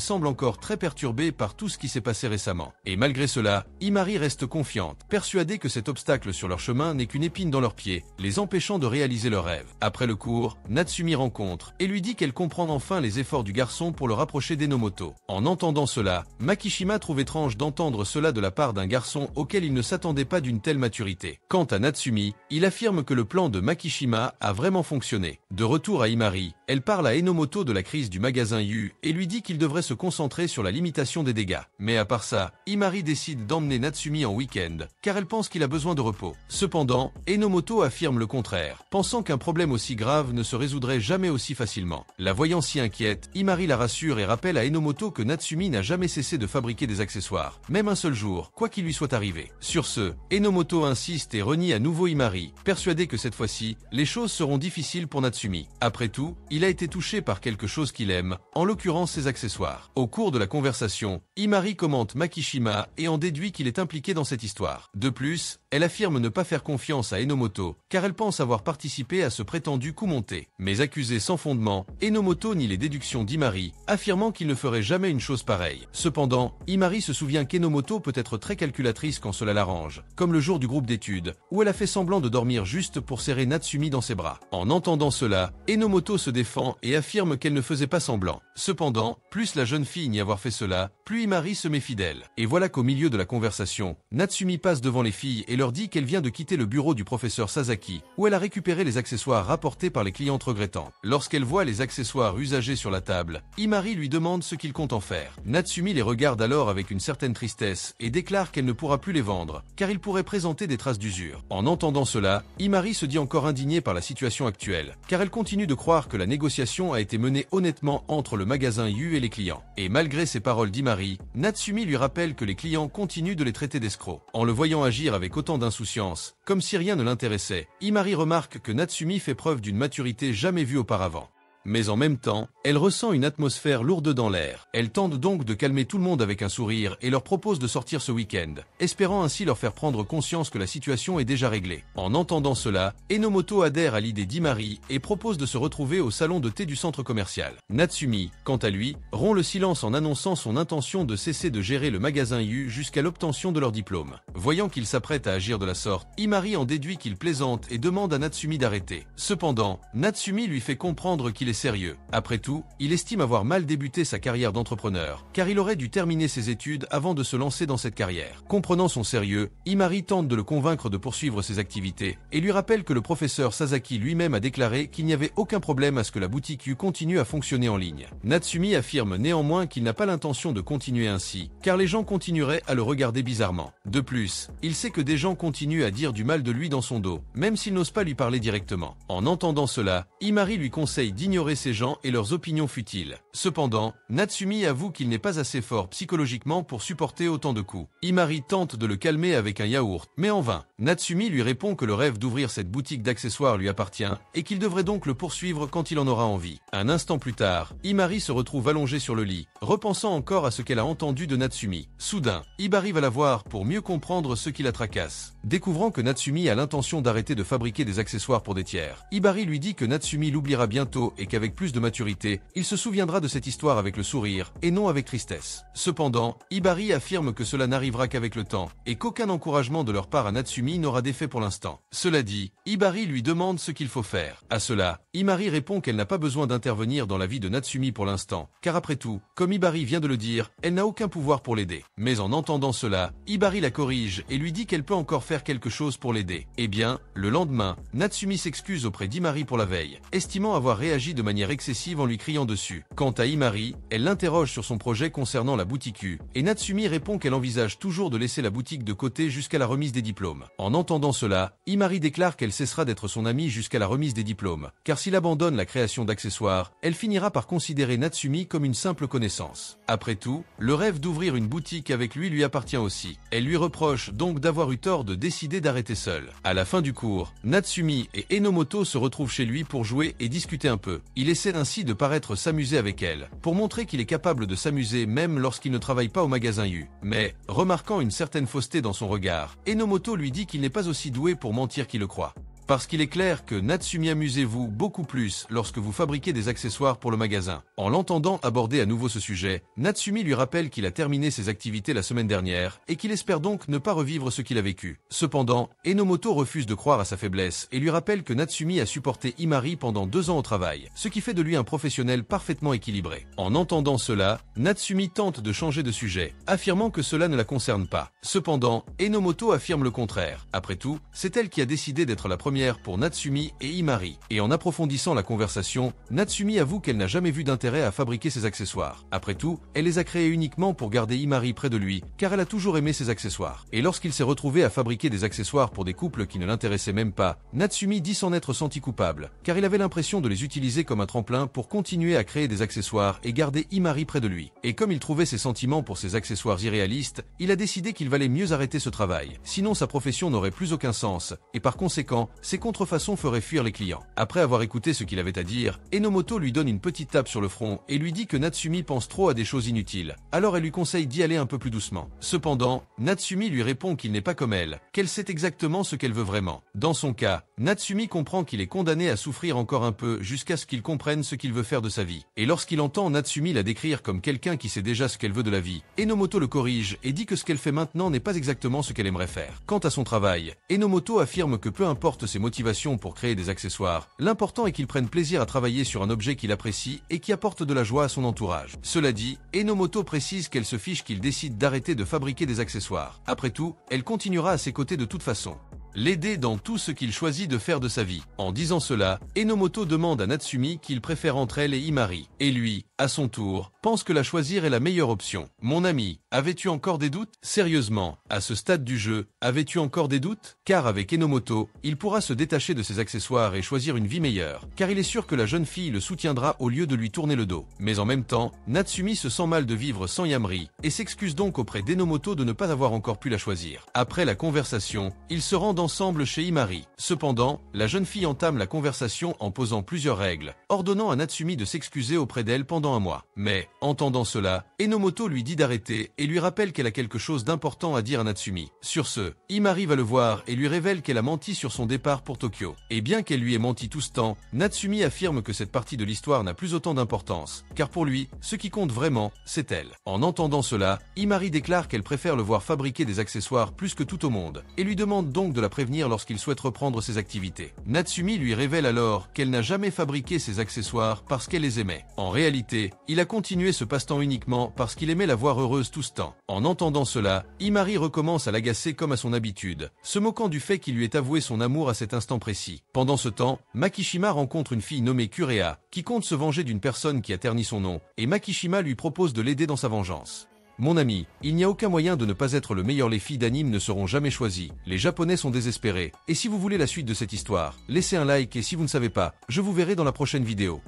semble encore très perturbé par tout ce qui s'est passé récemment. Et malgré cela, Imari reste confiante, persuadée que cet obstacle sur leur chemin n'est qu'une épine dans leurs pieds, les empêchant de réaliser leurs rêves. Après le cours, Natsumi rencontre et lui dit qu'elle comprend enfin les efforts du garçon pour le rapprocher d'Enomoto. En entendant cela, Makishima trouve étrange d'entendre cela de la part d'un garçon auquel il ne s'attendait pas d'une telle maturité. Quant à Natsumi, il affirme que le plan de Makishima a vraiment fonctionné. De retour à Imari, elle parle à Enomoto de la crise du magasin Yu et lui dit qu'il devrait se concentrer sur la limitation des dégâts. Mais à part ça, Imari décide d'emmener Natsumi en week-end, car elle pense qu'il a besoin de repos. Cependant, Enomoto affirme le contraire, pensant qu'un problème aussi grave ne se résoudrait jamais aussi facilement. La voyant si inquiète, Imari la rassure et rappelle à Enomoto que Natsumi n'a jamais cessé de fabriquer des accessoires, même un seul jour, quoi qu'il lui soit arrivé. Sur ce, Enomoto insiste et renie à nouveau Imari, persuadé que cette fois-ci, les choses seront difficiles pour Natsumi. Après tout, il a été touché par quelque chose qu'il aime, en l'occurrence ses accessoires. Au cours de la conversation, Imari commente Makishima et en déduit qu'il est impliqué dans cette histoire. De plus, elle affirme ne pas faire confiance à Enomoto, car elle pense avoir participé à ce prétendu coup monté. Mais accusé sans fondement, Enomoto nie les déductions d'Imari, affirmant qu'il ne ferait jamais une chose pareille. Cependant, Imari se souvient qu'Enomoto peut être très calculatrice quand cela l'arrange, comme le jour du groupe d'études, où elle a fait semblant de dormir juste pour serrer Natsumi dans ses bras. En entendant cela, Enomoto se défend et affirme qu'elle ne faisait pas semblant. Cependant, plus la jeune fille n'y avoir fait cela, plus Imari se méfie d'elle. Et voilà qu'au milieu de la conversation, Natsumi passe devant les filles et leur dit qu'elle vient de quitter le bureau du professeur Sasaki, où elle a récupéré les accessoires rapportés par les clientes regrettant. Lorsqu'elle voit les accessoires usagés sur la table, Imari lui demande ce qu'il compte en faire. Natsumi les regarde alors avec une certaine tristesse et déclare qu'elle ne pourra plus les vendre, car ils pourraient présenter des traces d'usure. En entendant cela, Imari se dit encore indignée par la situation actuelle, car elle continue de croire que la négociation a été menée honnêtement entre le magasin Yu et les clients. Et malgré ces paroles d'Imari, Imari, Natsumi lui rappelle que les clients continuent de les traiter d'escrocs. En le voyant agir avec autant d'insouciance, comme si rien ne l'intéressait, Imari remarque que Natsumi fait preuve d'une maturité jamais vue auparavant. Mais en même temps, elle ressent une atmosphère lourde dans l'air. Elle tente donc de calmer tout le monde avec un sourire et leur propose de sortir ce week-end, espérant ainsi leur faire prendre conscience que la situation est déjà réglée. En entendant cela, Enomoto adhère à l'idée d'Imari et propose de se retrouver au salon de thé du centre commercial. Natsumi, quant à lui, rompt le silence en annonçant son intention de cesser de gérer le magasin Yu jusqu'à l'obtention de leur diplôme. Voyant qu'il s'apprête à agir de la sorte, Imari en déduit qu'il plaisante et demande à Natsumi d'arrêter. Cependant, Natsumi lui fait comprendre qu'il est sérieux. Après tout, il estime avoir mal débuté sa carrière d'entrepreneur, car il aurait dû terminer ses études avant de se lancer dans cette carrière. Comprenant son sérieux, Imari tente de le convaincre de poursuivre ses activités, et lui rappelle que le professeur Sasaki lui-même a déclaré qu'il n'y avait aucun problème à ce que la boutique Yu continue à fonctionner en ligne. Natsumi affirme néanmoins qu'il n'a pas l'intention de continuer ainsi, car les gens continueraient à le regarder bizarrement. De plus, il sait que des gens continuent à dire du mal de lui dans son dos, même s'ils n'osent pas lui parler directement. En entendant cela, Imari lui conseille d'ignorer ces gens et leurs opinions futiles. Cependant, Natsumi avoue qu'il n'est pas assez fort psychologiquement pour supporter autant de coups. Imari tente de le calmer avec un yaourt, mais en vain. Natsumi lui répond que le rêve d'ouvrir cette boutique d'accessoires lui appartient et qu'il devrait donc le poursuivre quand il en aura envie. Un instant plus tard, Imari se retrouve allongée sur le lit, repensant encore à ce qu'elle a entendu de Natsumi. Soudain, Imari va la voir pour mieux comprendre ce qui la tracasse. Découvrant que Natsumi a l'intention d'arrêter de fabriquer des accessoires pour des tiers, Imari lui dit que Natsumi l'oubliera bientôt et qu'avec plus de maturité, il se souviendra de cette histoire avec le sourire, et non avec tristesse. Cependant, Imari affirme que cela n'arrivera qu'avec le temps, et qu'aucun encouragement de leur part à Natsumi n'aura d'effet pour l'instant. Cela dit, Imari lui demande ce qu'il faut faire. À cela, Imari répond qu'elle n'a pas besoin d'intervenir dans la vie de Natsumi pour l'instant, car après tout, comme Imari vient de le dire, elle n'a aucun pouvoir pour l'aider. Mais en entendant cela, Imari la corrige et lui dit qu'elle peut encore faire quelque chose pour l'aider. Eh bien, le lendemain, Natsumi s'excuse auprès d'Imari pour la veille, estimant avoir réagi de manière excessive en lui criant dessus. Quant à Imari, elle l'interroge sur son projet concernant la boutique Yu, et Natsumi répond qu'elle envisage toujours de laisser la boutique de côté jusqu'à la remise des diplômes. En entendant cela, Imari déclare qu'elle cessera d'être son amie jusqu'à la remise des diplômes, car s'il abandonne la création d'accessoires, elle finira par considérer Natsumi comme une simple connaissance. Après tout, le rêve d'ouvrir une boutique avec lui appartient aussi. Elle lui reproche donc d'avoir eu tort de décider d'arrêter seule. À la fin du cours, Natsumi et Enomoto se retrouvent chez lui pour jouer et discuter un peu. Il essaie ainsi de paraître s'amuser avec elle, pour montrer qu'il est capable de s'amuser même lorsqu'il ne travaille pas au magasin Yu. Mais, remarquant une certaine fausseté dans son regard, Enomoto lui dit qu'il n'est pas aussi doué pour mentir qu'il le croit. Parce qu'il est clair que Natsumi amusez-vous beaucoup plus lorsque vous fabriquez des accessoires pour le magasin. En l'entendant aborder à nouveau ce sujet, Natsumi lui rappelle qu'il a terminé ses activités la semaine dernière et qu'il espère donc ne pas revivre ce qu'il a vécu. Cependant, Enomoto refuse de croire à sa faiblesse et lui rappelle que Natsumi a supporté Imari pendant 2 ans au travail, ce qui fait de lui un professionnel parfaitement équilibré. En entendant cela, Natsumi tente de changer de sujet, affirmant que cela ne la concerne pas. Cependant, Enomoto affirme le contraire. Après tout, c'est elle qui a décidé d'être la première pour Natsumi et Imari. Et en approfondissant la conversation, Natsumi avoue qu'elle n'a jamais vu d'intérêt à fabriquer ses accessoires. Après tout, elle les a créés uniquement pour garder Imari près de lui, car elle a toujours aimé ses accessoires. Et lorsqu'il s'est retrouvé à fabriquer des accessoires pour des couples qui ne l'intéressaient même pas, Natsumi dit s'en être senti coupable, car il avait l'impression de les utiliser comme un tremplin pour continuer à créer des accessoires et garder Imari près de lui. Et comme il trouvait ses sentiments pour ces accessoires irréalistes, il a décidé qu'il valait mieux arrêter ce travail. Sinon sa profession n'aurait plus aucun sens, et par conséquent, ces contrefaçons feraient fuir les clients. Après avoir écouté ce qu'il avait à dire, Enomoto lui donne une petite tape sur le front et lui dit que Natsumi pense trop à des choses inutiles. Alors elle lui conseille d'y aller un peu plus doucement. Cependant, Natsumi lui répond qu'il n'est pas comme elle, qu'elle sait exactement ce qu'elle veut vraiment. Dans son cas, Natsumi comprend qu'il est condamné à souffrir encore un peu jusqu'à ce qu'il comprenne ce qu'il veut faire de sa vie. Et lorsqu'il entend Natsumi la décrire comme quelqu'un qui sait déjà ce qu'elle veut de la vie, Enomoto le corrige et dit que ce qu'elle fait maintenant n'est pas exactement ce qu'elle aimerait faire. Quant à son travail, Enomoto affirme que peu importe ses motivations pour créer des accessoires, l'important est qu'il prenne plaisir à travailler sur un objet qu'il apprécie et qui apporte de la joie à son entourage. Cela dit, Enomoto précise qu'elle se fiche qu'il décide d'arrêter de fabriquer des accessoires. Après tout, elle continuera à ses côtés de toute façon. l'aider dans tout ce qu'il choisit de faire de sa vie. En disant cela, Enomoto demande à Natsumi qu'il préfère entre elle et Imari. Et lui, à son tour, pense que la choisir est la meilleure option. Mon ami, avais-tu encore des doutes? Sérieusement, à ce stade du jeu, avais-tu encore des doutes? Car avec Enomoto, il pourra se détacher de ses accessoires et choisir une vie meilleure, car il est sûr que la jeune fille le soutiendra au lieu de lui tourner le dos. Mais en même temps, Natsumi se sent mal de vivre sans Yamri, et s'excuse donc auprès d'Enomoto de ne pas avoir encore pu la choisir. Après la conversation, ils se rendent ensemble chez Imari. Cependant, la jeune fille entame la conversation en posant plusieurs règles, ordonnant à Natsumi de s'excuser auprès d'elle pendant un mois. Mais, entendant cela, Enomoto lui dit d'arrêter et lui rappelle qu'elle a quelque chose d'important à dire à Natsumi. Sur ce, Imari va le voir et lui révèle qu'elle a menti sur son départ pour Tokyo. Et bien qu'elle lui ait menti tout ce temps, Natsumi affirme que cette partie de l'histoire n'a plus autant d'importance, car pour lui, ce qui compte vraiment, c'est elle. En entendant cela, Imari déclare qu'elle préfère le voir fabriquer des accessoires plus que tout au monde, et lui demande donc de la prévenir lorsqu'il souhaite reprendre ses activités. Natsumi lui révèle alors qu'elle n'a jamais fabriqué ses accessoires parce qu'elle les aimait. En réalité, il a continué ce passe-temps uniquement parce qu'il aimait la voir heureuse tout ce temps. En entendant cela, Imari recommence à l'agacer comme à son habitude, se moquant du fait qu'il lui ait avoué son amour à cet instant précis. Pendant ce temps, Makishima rencontre une fille nommée Kurea, qui compte se venger d'une personne qui a terni son nom, et Makishima lui propose de l'aider dans sa vengeance. Mon ami, il n'y a aucun moyen de ne pas être le meilleur, les filles d'anime ne seront jamais choisies, les japonais sont désespérés, et si vous voulez la suite de cette histoire, laissez un like et si vous ne savez pas, je vous verrai dans la prochaine vidéo.